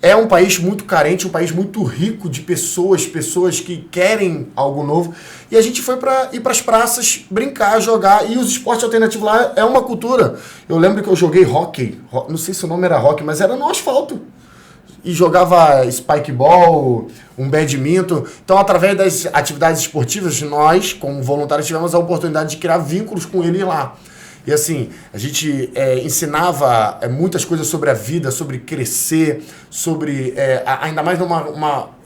é um país muito carente, um país muito rico de pessoas que querem algo novo. E a gente foi para ir para as praças, brincar, jogar. E os esportes alternativos lá é uma cultura. Eu lembro que eu joguei hóquei, não sei se o nome era hóquei, mas era no asfalto. E jogava spikeball, um badminton. Então, através das atividades esportivas, nós, como voluntários, tivemos a oportunidade de criar vínculos com ele lá. E assim, a gente ensinava muitas coisas sobre a vida, sobre crescer, sobre, ainda mais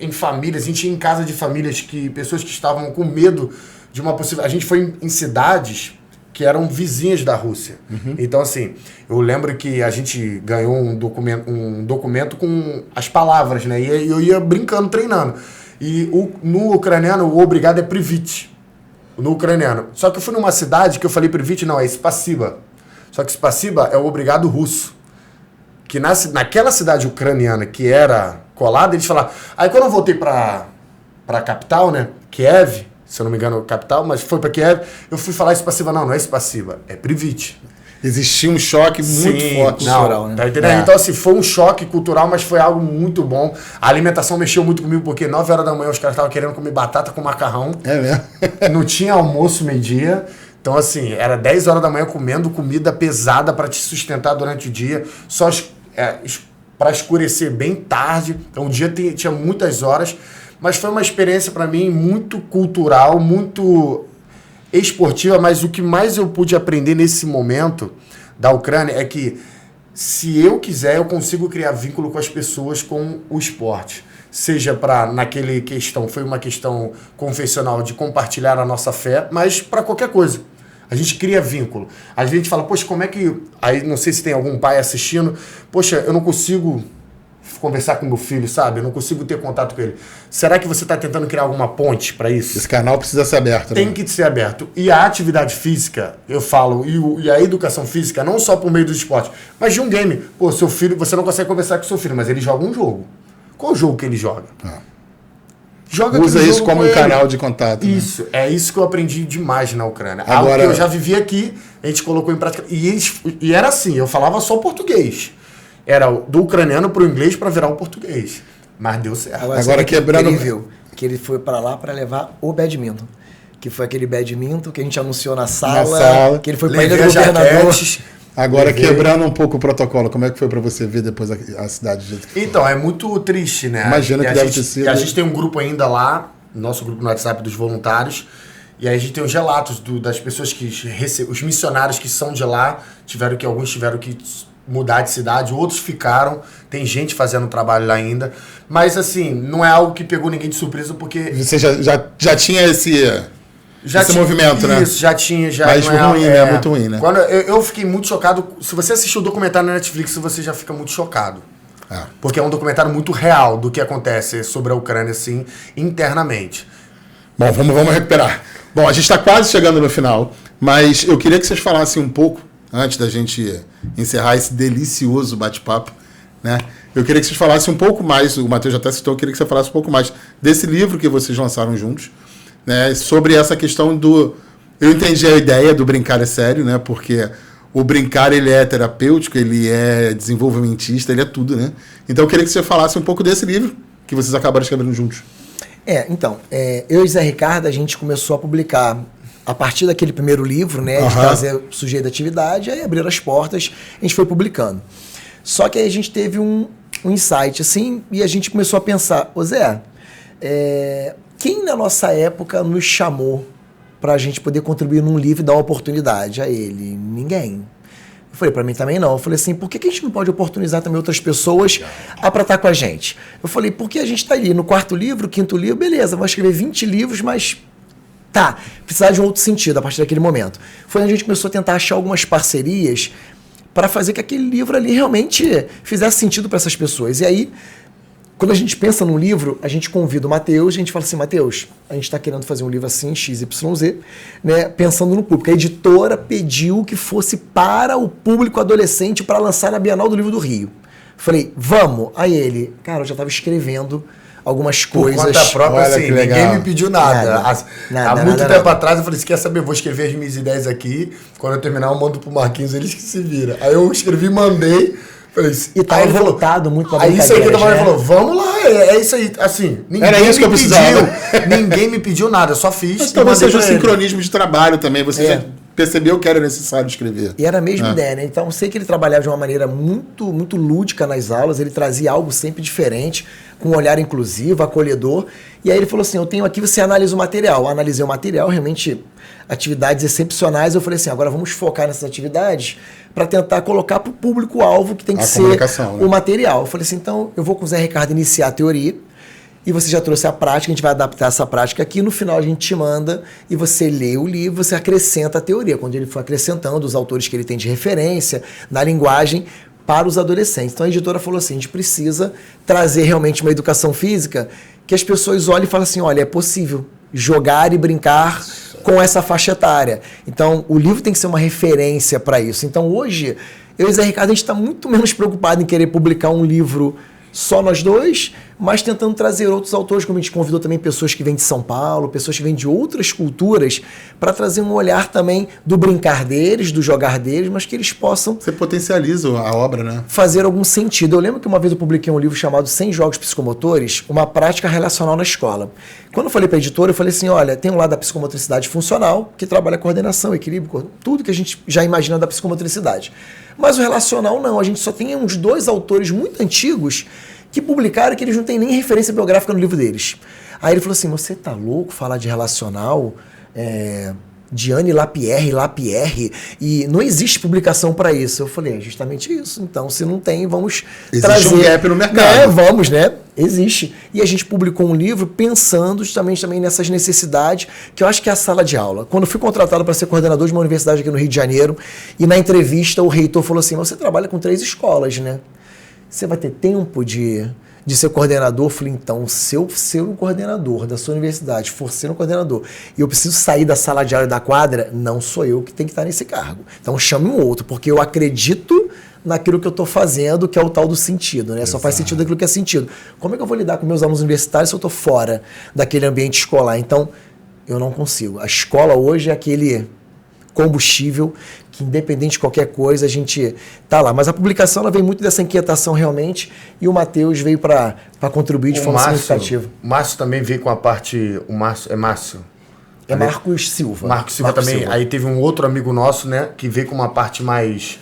em famílias, a gente ia em casa de famílias, pessoas que estavam com medo de uma possível... A gente foi em cidades que eram vizinhas da Rússia. Então assim, eu lembro que a gente ganhou um documento com as palavras, né? E eu ia brincando, treinando. E no ucraniano, o obrigado é privit. No ucraniano. Só que eu fui numa cidade que eu falei privit, não, é spasiba. Só que spasiba é o obrigado russo. Que naquela cidade ucraniana que era colada, eles falavam... Aí quando eu voltei pra capital, né, Kiev, se eu não me engano, capital, mas foi pra Kiev, eu fui falar spasiba. Não é spasiba, é privit. Existia um choque muito forte cultural, né? Tá entendendo? Então, assim, foi um choque cultural, mas foi algo muito bom. A alimentação mexeu muito comigo, porque 9 horas da manhã os caras estavam querendo comer batata com macarrão. É mesmo? Não tinha almoço meio-dia. Então, assim, era 10 horas da manhã comendo comida pesada para te sustentar durante o dia. Só para escurecer bem tarde. Então, o dia tinha muitas horas. Mas foi uma experiência, para mim, muito cultural, muito... esportiva, mas o que mais eu pude aprender nesse momento da Ucrânia é que se eu quiser, eu consigo criar vínculo com as pessoas com o esporte. Seja foi uma questão confessional de compartilhar a nossa fé, mas para qualquer coisa. A gente cria vínculo. A gente fala, poxa, como é que... Aí não sei se tem algum pai assistindo. Poxa, eu não consigo conversar com meu filho, sabe? Eu não consigo ter contato com ele. Será que você está tentando criar alguma ponte para isso? Esse canal precisa ser aberto, né? Tem que ser aberto. E a atividade física, eu falo, e a educação física, não só por meio do esporte, mas de um game. Pô, seu filho, você não consegue conversar com seu filho, mas ele joga um jogo. Qual o jogo que ele joga? Usa isso como um canal de contato. Isso, né? É isso que eu aprendi demais na Ucrânia. Agora... Algo que eu já vivi aqui, a gente colocou em prática. E era assim, eu falava só português. Era do ucraniano pro inglês para virar o português. Mas deu certo. Agora quebrando... Incrível, que ele foi para lá para levar o badminton. Que foi aquele badminton que a gente anunciou na sala. Que ele foi para a Ilha do Governador. Agora, quebrando um pouco o protocolo, como é que foi para você ver depois a cidade? Então, é muito triste, né? Imagina que deve ter sido... A gente tem um grupo ainda lá, nosso grupo no WhatsApp dos voluntários, e aí a gente tem os relatos das pessoas os missionários que são de lá, alguns tiveram que mudar de cidade, outros ficaram, tem gente fazendo trabalho lá ainda, mas assim, não é algo que pegou ninguém de surpresa, porque... Você já tinha esse movimento, né? Isso, já tinha. Mas ruim, né? Muito ruim, né? Quando eu fiquei muito chocado, se você assistiu o documentário na Netflix, você já fica muito chocado. Porque é um documentário muito real do que acontece sobre a Ucrânia, assim, internamente. Bom, vamos recuperar. Bom, a gente está quase chegando no final, mas eu queria que vocês falassem um pouco, antes da gente encerrar esse delicioso bate-papo, né? Eu queria que vocês falassem um pouco mais, o Matheus já até citou, eu queria que você falasse um pouco mais desse livro que vocês lançaram juntos, né? Sobre essa questão do... Eu entendi a ideia do brincar é sério, né? Porque o brincar, ele é terapêutico, ele é desenvolvimentista, ele é tudo, né? Então eu queria que você falasse um pouco desse livro que vocês acabaram escrevendo juntos. Então, eu e Zé Ricardo, a gente começou a publicar a partir daquele primeiro livro, né, de trazer o sujeito da atividade, aí abriram as portas, a gente foi publicando. Só que aí a gente teve um insight, assim, e a gente começou a pensar, Zé, quem na nossa época nos chamou para a gente poder contribuir num livro e dar uma oportunidade a ele? Ninguém. Eu falei, para mim também não. Eu falei assim, por que a gente não pode oportunizar também outras pessoas para estar com a gente? Eu falei, porque a gente está ali no 4º livro, 5º livro, beleza, vou escrever 20 livros, mas precisar de um outro sentido a partir daquele momento. Foi onde a gente começou a tentar achar algumas parcerias para fazer que aquele livro ali realmente fizesse sentido para essas pessoas. E aí quando a gente pensa num livro, a gente convida o Matheus, a gente fala assim, Matheus, a gente está querendo fazer um livro assim, XYZ, né, pensando no público. A editora pediu que fosse para o público adolescente para lançar na Bienal do Livro do Rio. Falei, vamos. Aí ele, cara, eu já estava escrevendo algumas coisas. Por conta própria, Olha assim, que legal. ninguém me pediu nada. Há muito tempo atrás eu falei, se quer saber, vou escrever as minhas ideias aqui, quando eu terminar eu mando pro Marquinhos, eles que se viram. Aí eu escrevi, mandei, falei, e tava voltado muito pra aí isso aí que eu né? falou, vamos lá, é isso aí, assim, ninguém Era isso que eu me precisava. pediu, ninguém me pediu nada, eu só fiz. Mas e talvez mandei seja um pra ele. sincronismo de trabalho também. Você É. já percebeu que era necessário escrever. E era a mesma ideia, né? Então, eu sei que ele trabalhava de uma maneira muito, muito lúdica nas aulas, ele trazia algo sempre diferente, com um olhar inclusivo, acolhedor. E aí ele falou assim, eu tenho aqui, você analisa o material. Eu analisei o material, realmente, atividades excepcionais. Eu falei assim, agora vamos focar nessas atividades para tentar colocar para o público-alvo que tem que A ser comunicação, né? o material. Eu falei assim, então, eu vou com o Zé Ricardo iniciar a teoria, e você já trouxe a prática, a gente vai adaptar essa prática aqui, no final a gente te manda e você lê o livro, você acrescenta a teoria, quando ele for acrescentando os autores que ele tem de referência, na linguagem, para os adolescentes. Então a editora falou assim, a gente precisa trazer realmente uma educação física que as pessoas olhem e falem assim, olha, é possível jogar e brincar com essa faixa etária. Então o livro tem que ser uma referência para isso. Então hoje, eu e Zé Ricardo, a gente está muito menos preocupado em querer publicar um livro só nós dois, mas tentando trazer outros autores, como a gente convidou também pessoas que vêm de São Paulo, pessoas que vêm de outras culturas, para trazer um olhar também do brincar deles, do jogar deles, mas que eles possam Você potencializa a obra, né? fazer algum sentido. Eu lembro que uma vez eu publiquei um livro chamado 100 Jogos Psicomotores, uma prática relacional na escola. Quando eu falei para a editora, eu falei assim, olha, tem um lado da psicomotricidade funcional, que trabalha coordenação, equilíbrio, tudo que a gente já imagina da psicomotricidade. Mas o relacional não, a gente só tem uns 2 autores muito antigos que publicaram que eles não têm nem referência biográfica no livro deles. Aí ele falou assim, você tá louco falar de relacional? Diane Lapierre, e não existe publicação para isso. Eu falei, é justamente isso. Então, se não tem, vamos trazer... um gap no mercado. É, vamos, né? Existe. E a gente publicou um livro pensando justamente também nessas necessidades, que eu acho que é a sala de aula. Quando eu fui contratado para ser coordenador de uma universidade aqui no Rio de Janeiro, e na entrevista o reitor falou assim, você trabalha com 3 escolas, né? Você vai ter tempo de ser coordenador? Eu falei, então, se eu ser um coordenador da sua universidade, for ser um coordenador, e eu preciso sair da sala de aula e da quadra, não sou eu que tenho que estar nesse cargo. Então, chame um outro, porque eu acredito naquilo que eu estou fazendo, que é o tal do sentido, né? Só faz sentido aquilo que é sentido. Como é que eu vou lidar com meus alunos universitários se eu estou fora daquele ambiente escolar? Então, eu não consigo. A escola hoje é aquele combustível que, independente de qualquer coisa, a gente tá lá. Mas a publicação ela vem muito dessa inquietação realmente, e o Matheus veio para contribuir de forma significativa. O Márcio também veio com a parte... O Márcio, é Márcio? É Marcos Silva. Marcos Silva também. Silva. Aí teve um outro amigo nosso, né? Que veio com uma parte mais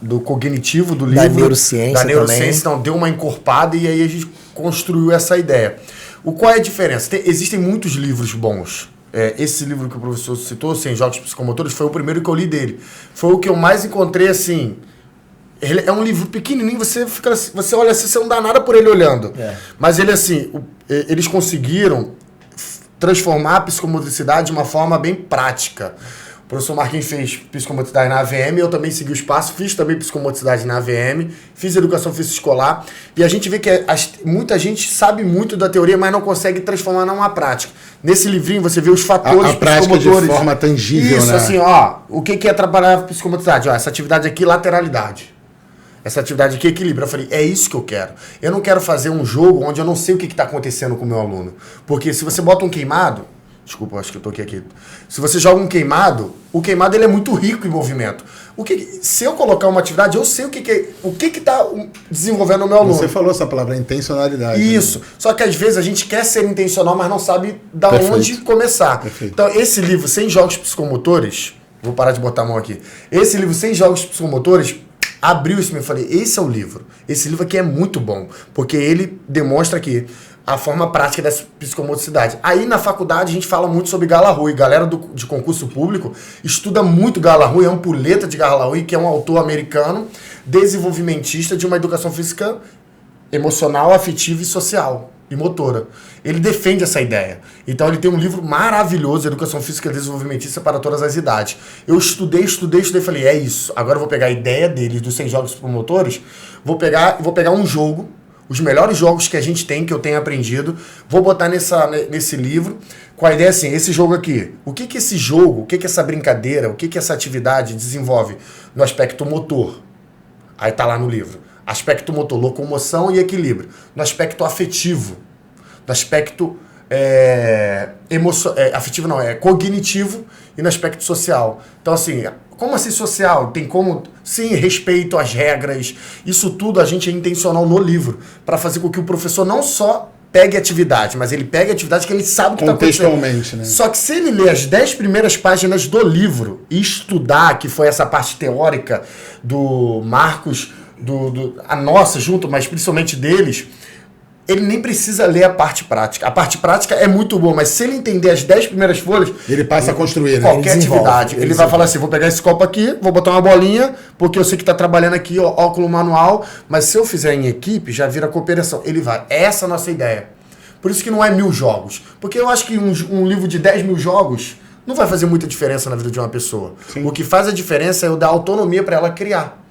do cognitivo do livro. Da neurociência também. Então deu uma encorpada e aí a gente construiu essa ideia. Qual é a diferença? Existem muitos livros bons. Esse livro que o professor citou, 100 Jogos Psicomotores, foi o primeiro que eu li dele. Foi o que eu mais encontrei, assim... Ele é um livro pequenininho, você olha assim, você não dá nada por ele olhando. Mas ele, assim, eles conseguiram transformar a psicomotricidade de uma forma bem prática. O professor Marquinhos fez psicomotricidade na AVM, eu também segui o espaço, fiz também psicomotricidade na AVM, fiz educação física escolar, e a gente vê que muita gente sabe muito da teoria, mas não consegue transformar numa prática. Nesse livrinho você vê os fatores a prática de forma tangível, isso, né? assim, o que é trabalhar a psicomotricidade? Essa atividade aqui, lateralidade. Essa atividade aqui, equilíbrio. Eu falei, é isso que eu quero. Eu não quero fazer um jogo onde eu não sei o que está acontecendo com o meu aluno. Porque se você bota um queimado... Desculpa, acho que eu toquei aqui. Se você joga um queimado, o queimado ele é muito rico em movimento. Se eu colocar uma atividade, eu sei o que está desenvolvendo o meu aluno. Você falou essa palavra, intencionalidade. Isso. Né? Só que às vezes a gente quer ser intencional, mas não sabe da Perfeito. onde começar. Perfeito. Então, esse livro, 100 Jogos Psicomotores, vou parar de botar a mão aqui. Esse livro, 100 Jogos Psicomotores, abriu isso e eu falei, esse é o livro. Esse livro aqui é muito bom, porque ele demonstra que a forma prática dessa psicomotricidade. Aí na faculdade a gente fala muito sobre Gallahoy. Galera de concurso público estuda muito Gallahoy, é um ampulheta de Gallahoy, que é um autor americano, desenvolvimentista de uma educação física emocional, afetiva e social e motora. Ele defende essa ideia. Então ele tem um livro maravilhoso, Educação Física e Desenvolvimentista para Todas as Idades. Eu estudei e falei, é isso. Agora eu vou pegar a ideia deles, dos 100 Jogos Promotores, vou pegar um jogo. os melhores jogos que a gente tem, que eu tenho aprendido, vou botar nesse livro, com a ideia assim, esse jogo aqui, o que esse jogo, o que essa brincadeira, o que essa atividade desenvolve no aspecto motor? Aí tá lá no livro. Aspecto motor, locomoção e equilíbrio. No aspecto afetivo, no aspecto afetivo não, cognitivo e no aspecto social. Então assim, como assim social? Tem como, sim, respeito às regras, isso tudo a gente é intencional no livro, para fazer com que o professor não só pegue atividade, mas ele pegue atividade que ele sabe que está acontecendo. Contextualmente, né? Só que se ele ler as 10 primeiras páginas do livro e estudar, que foi essa parte teórica do Marcos, a nossa junto, mas principalmente deles, ele nem precisa ler a parte prática. A parte prática é muito boa, mas se ele entender as 10 primeiras folhas... Ele passa a construir, né? Qualquer atividade. Ele vai falar assim, vou pegar esse copo aqui, vou botar uma bolinha, porque eu sei que está trabalhando aqui, ó, óculo manual, mas se eu fizer em equipe, já vira cooperação. Ele vai. Essa é a nossa ideia. Por isso que não é 1000 jogos. Porque eu acho que um livro de 10 mil jogos não vai fazer muita diferença na vida de uma pessoa. Sim. O que faz a diferença é eu dar autonomia para ela criar.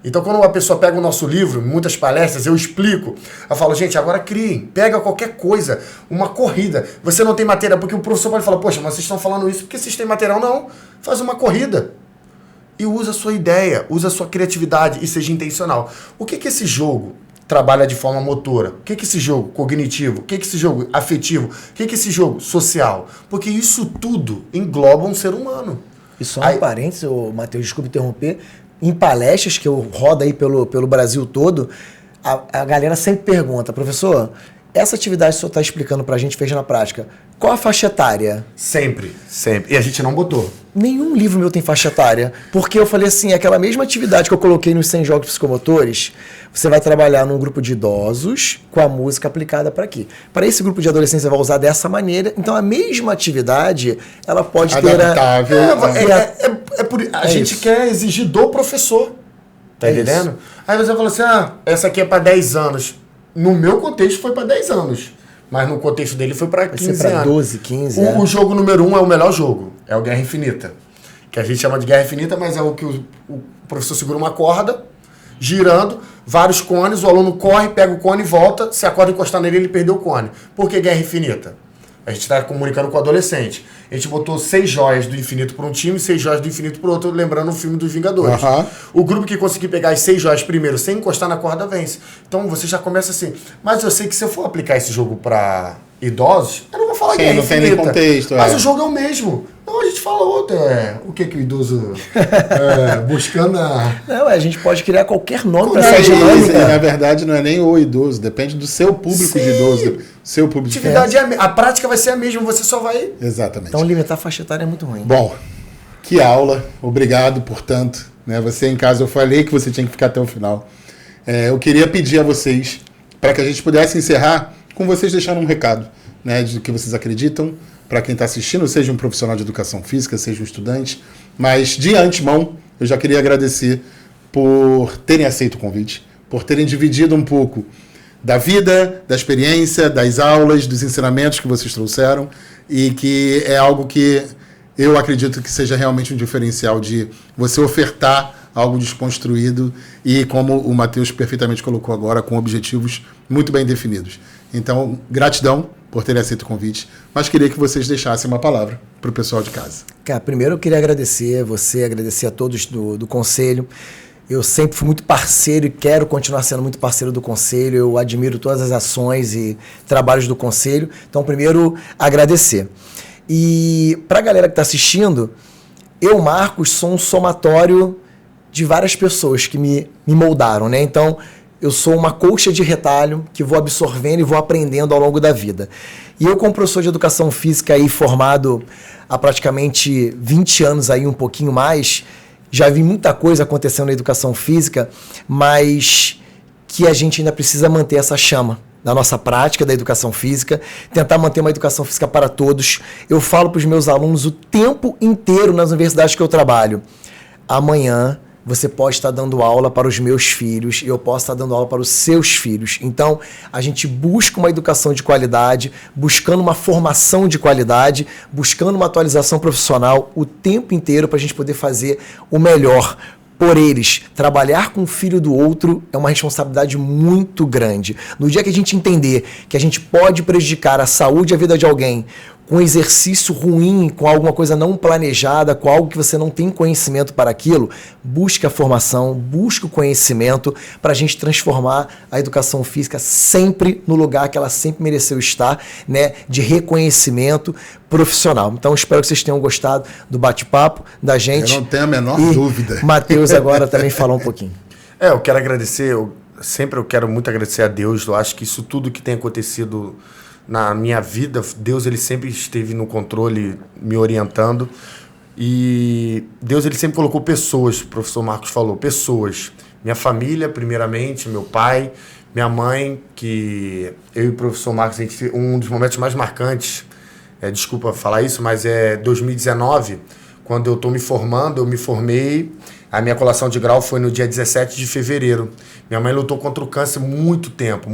Então, quando uma pessoa pega o nosso livro, muitas palestras, eu explico. Eu falo, gente, agora criem. Pega qualquer coisa, uma corrida. Você não tem material, porque o professor pode falar, poxa, mas vocês estão falando isso porque vocês têm material. Não, faz uma corrida. E usa a sua ideia, usa a sua criatividade e seja intencional. O que esse jogo trabalha de forma motora? O que esse jogo cognitivo? O que esse jogo afetivo? O que esse jogo social? Porque isso tudo engloba um ser humano. E só um parênteses, Matheus, desculpa interromper. Em palestras que eu rodo aí pelo Brasil todo, a galera sempre pergunta, professor, essa atividade que o senhor está explicando para a gente, fez na prática, qual a faixa etária? Sempre, sempre. E a gente não botou. Nenhum livro meu tem faixa etária, porque eu falei assim, aquela mesma atividade que eu coloquei nos 100 jogos psicomotores, você vai trabalhar num grupo de idosos com a música aplicada para aqui. Para esse grupo de adolescentes você vai usar dessa maneira, então a mesma atividade, ela pode adaptável, ter... A gente quer exigir do professor, tá entendendo? Isso. Aí você fala assim, essa aqui é para 10 anos. No meu contexto foi para 10 anos. Mas no contexto dele foi para 15 anos. Vai ser para 12, 15, o jogo número 1 é o melhor jogo. É o Guerra Infinita. Que a gente chama de Guerra Infinita, mas é o que o professor segura uma corda, girando, vários cones, o aluno corre, pega o cone e volta. Se a corda encostar nele, ele perdeu o cone. Por que Guerra Infinita? A gente está comunicando com o adolescente. A gente botou 6 joias do infinito para um time e 6 joias do infinito para o outro, lembrando o filme dos Vingadores. Uhum. O grupo que conseguir pegar as 6 joias primeiro sem encostar na corda vence. Então você já começa assim. Mas eu sei que se eu for aplicar esse jogo para idosos, eu não vou falar Guerra Infinita. Não tem nem contexto. Mas o jogo é o mesmo. Não, a gente fala outro. O que o idoso buscando a... Não, a gente pode criar qualquer nome para essa dinâmica. Na verdade, não é nem o idoso. Depende do seu público de idoso. Seu público atividade a prática vai ser a mesma, você só vai... Exatamente. Então limitar a faixa etária é muito ruim. Bom, que aula. Obrigado, portanto. Né? Você em casa, eu falei que você tinha que ficar até o final. Eu queria pedir a vocês, para que a gente pudesse encerrar, com vocês deixando um recado, né, de que vocês acreditam, para quem está assistindo, seja um profissional de educação física, seja um estudante. Mas, de antemão, eu já queria agradecer por terem aceito o convite, por terem dividido um pouco da vida, da experiência, das aulas, dos ensinamentos que vocês trouxeram, e que é algo que eu acredito que seja realmente um diferencial de você ofertar algo desconstruído e, como o Matheus perfeitamente colocou agora, com objetivos muito bem definidos. Então, gratidão por terem aceito o convite, mas queria que vocês deixassem uma palavra para o pessoal de casa. Cara, primeiro eu queria agradecer a você, agradecer a todos do Conselho. Eu sempre fui muito parceiro e quero continuar sendo muito parceiro do Conselho. Eu admiro todas as ações e trabalhos do Conselho. Então, primeiro, agradecer. E para a galera que está assistindo, eu, Marcos, sou um somatório de várias pessoas que me moldaram, né? Então, eu sou uma colcha de retalho que vou absorvendo e vou aprendendo ao longo da vida. E eu, como professor de educação física aí, formado há praticamente 20 anos, aí, um pouquinho mais, já vi muita coisa acontecendo na educação física, mas que a gente ainda precisa manter essa chama na nossa prática da educação física, tentar manter uma educação física para todos. Eu falo para os meus alunos o tempo inteiro nas universidades que eu trabalho. Amanhã você pode estar dando aula para os meus filhos e eu posso estar dando aula para os seus filhos. Então, a gente busca uma educação de qualidade, buscando uma formação de qualidade, buscando uma atualização profissional o tempo inteiro para a gente poder fazer o melhor por eles. Trabalhar com o filho do outro é uma responsabilidade muito grande. No dia que a gente entender que a gente pode prejudicar a saúde e a vida de alguém com exercício ruim, com alguma coisa não planejada, com algo que você não tem conhecimento para aquilo, busque a formação, busque o conhecimento para a gente transformar a educação física sempre no lugar que ela sempre mereceu estar, né, de reconhecimento profissional. Então, espero que vocês tenham gostado do bate-papo da gente. Eu não tenho a menor dúvida. Matheus agora também falou um pouquinho. Eu quero agradecer, eu quero muito agradecer a Deus. Eu acho que isso tudo que tem acontecido na minha vida, Deus ele sempre esteve no controle, me orientando. E Deus ele sempre colocou pessoas, o professor Marcos falou, pessoas. Minha família, primeiramente, meu pai, minha mãe, que eu e o professor Marcos, a gente, um dos momentos mais marcantes, desculpa falar isso, mas é 2019, quando eu estou me formando, eu me formei, a minha colação de grau foi no dia 17 de fevereiro. Minha mãe lutou contra o câncer muito tempo,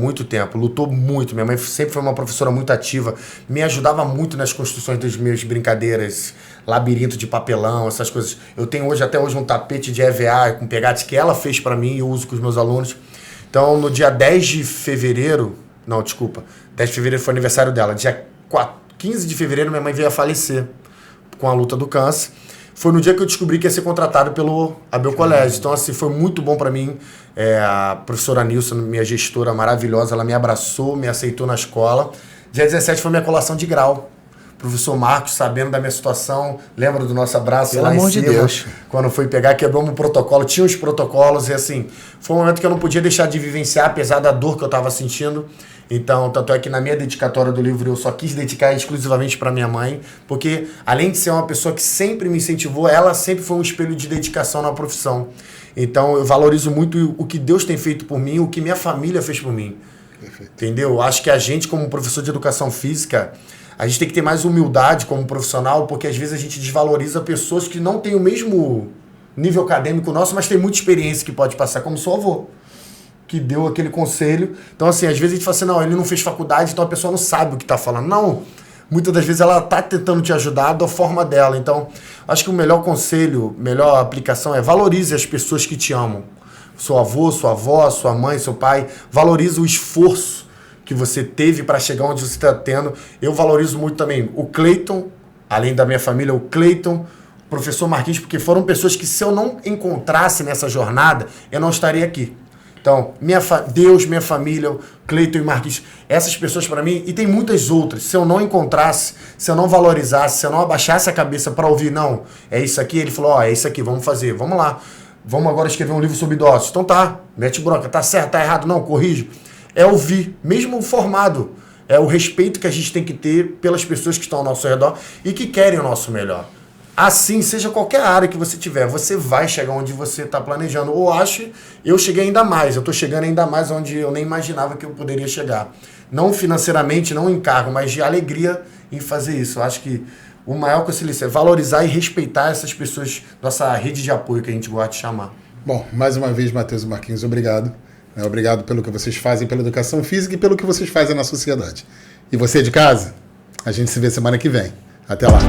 lutou muito. Minha mãe sempre foi uma professora muito ativa, me ajudava muito nas construções das minhas brincadeiras, labirinto de papelão, essas coisas. Eu tenho até hoje um tapete de EVA com pegadas que ela fez para mim e eu uso com os meus alunos. Então, no dia 10 de fevereiro, 10 de fevereiro foi aniversário dela, dia 15 de fevereiro minha mãe veio a falecer com a luta do câncer. Foi no dia que eu descobri que ia ser contratado pelo Abel Colégio. Então, assim, foi muito bom para mim. A professora Nilson, minha gestora maravilhosa, ela me abraçou, me aceitou na escola. Dia 17 foi minha colação de grau. Professor Marcos, sabendo da minha situação, lembra do nosso abraço Pelo lá amor em cima? de Deus. Quando foi pegar, quebrou um protocolo, tinha os protocolos e assim, foi um momento que eu não podia deixar de vivenciar, apesar da dor que eu estava sentindo. Então, tanto é que na minha dedicatória do livro eu só quis dedicar exclusivamente para minha mãe, porque além de ser uma pessoa que sempre me incentivou, ela sempre foi um espelho de dedicação na profissão. Então, eu valorizo muito o que Deus tem feito por mim, o que minha família fez por mim. Perfeito. Entendeu? Eu acho que a gente, como professor de educação física, a gente tem que ter mais humildade como profissional, porque às vezes a gente desvaloriza pessoas que não têm o mesmo nível acadêmico nosso, mas tem muita experiência que pode passar, como seu avô, que deu aquele conselho. Então, assim, às vezes a gente fala assim, não, ele não fez faculdade, então a pessoa não sabe o que está falando. Não, muitas das vezes ela está tentando te ajudar da forma dela. Então, acho que o melhor conselho, melhor aplicação é valorize as pessoas que te amam. Seu avô, sua avó, sua mãe, seu pai. Valorize o esforço que você teve para chegar onde você está tendo. Eu valorizo muito também o Cleiton, além da minha família, o Cleiton, o professor Marquinhos, porque foram pessoas que se eu não encontrasse nessa jornada, eu não estaria aqui. Então, Deus, minha família, Cleiton e Marquinhos, essas pessoas para mim, e tem muitas outras, se eu não encontrasse, se eu não valorizasse, se eu não abaixasse a cabeça para ouvir, não, é isso aqui, ele falou, é isso aqui, vamos fazer, vamos lá, vamos agora escrever um livro sobre idosos. Então tá, mete bronca, tá certo, tá errado, não, corrige. É ouvir, mesmo formado, é o respeito que a gente tem que ter pelas pessoas que estão ao nosso redor e que querem o nosso melhor. Assim, seja qualquer área que você tiver, você vai chegar onde você está planejando. Ou eu cheguei ainda mais, eu estou chegando ainda mais onde eu nem imaginava que eu poderia chegar. Não financeiramente, não em cargo, mas de alegria em fazer isso. Eu acho que o maior conselho é valorizar e respeitar essas pessoas, nossa rede de apoio que a gente gosta de chamar. Bom, mais uma vez, Matheus e Marquinhos, obrigado. Obrigado pelo que vocês fazem pela educação física e pelo que vocês fazem na sociedade. E você de casa, a gente se vê semana que vem. Até lá.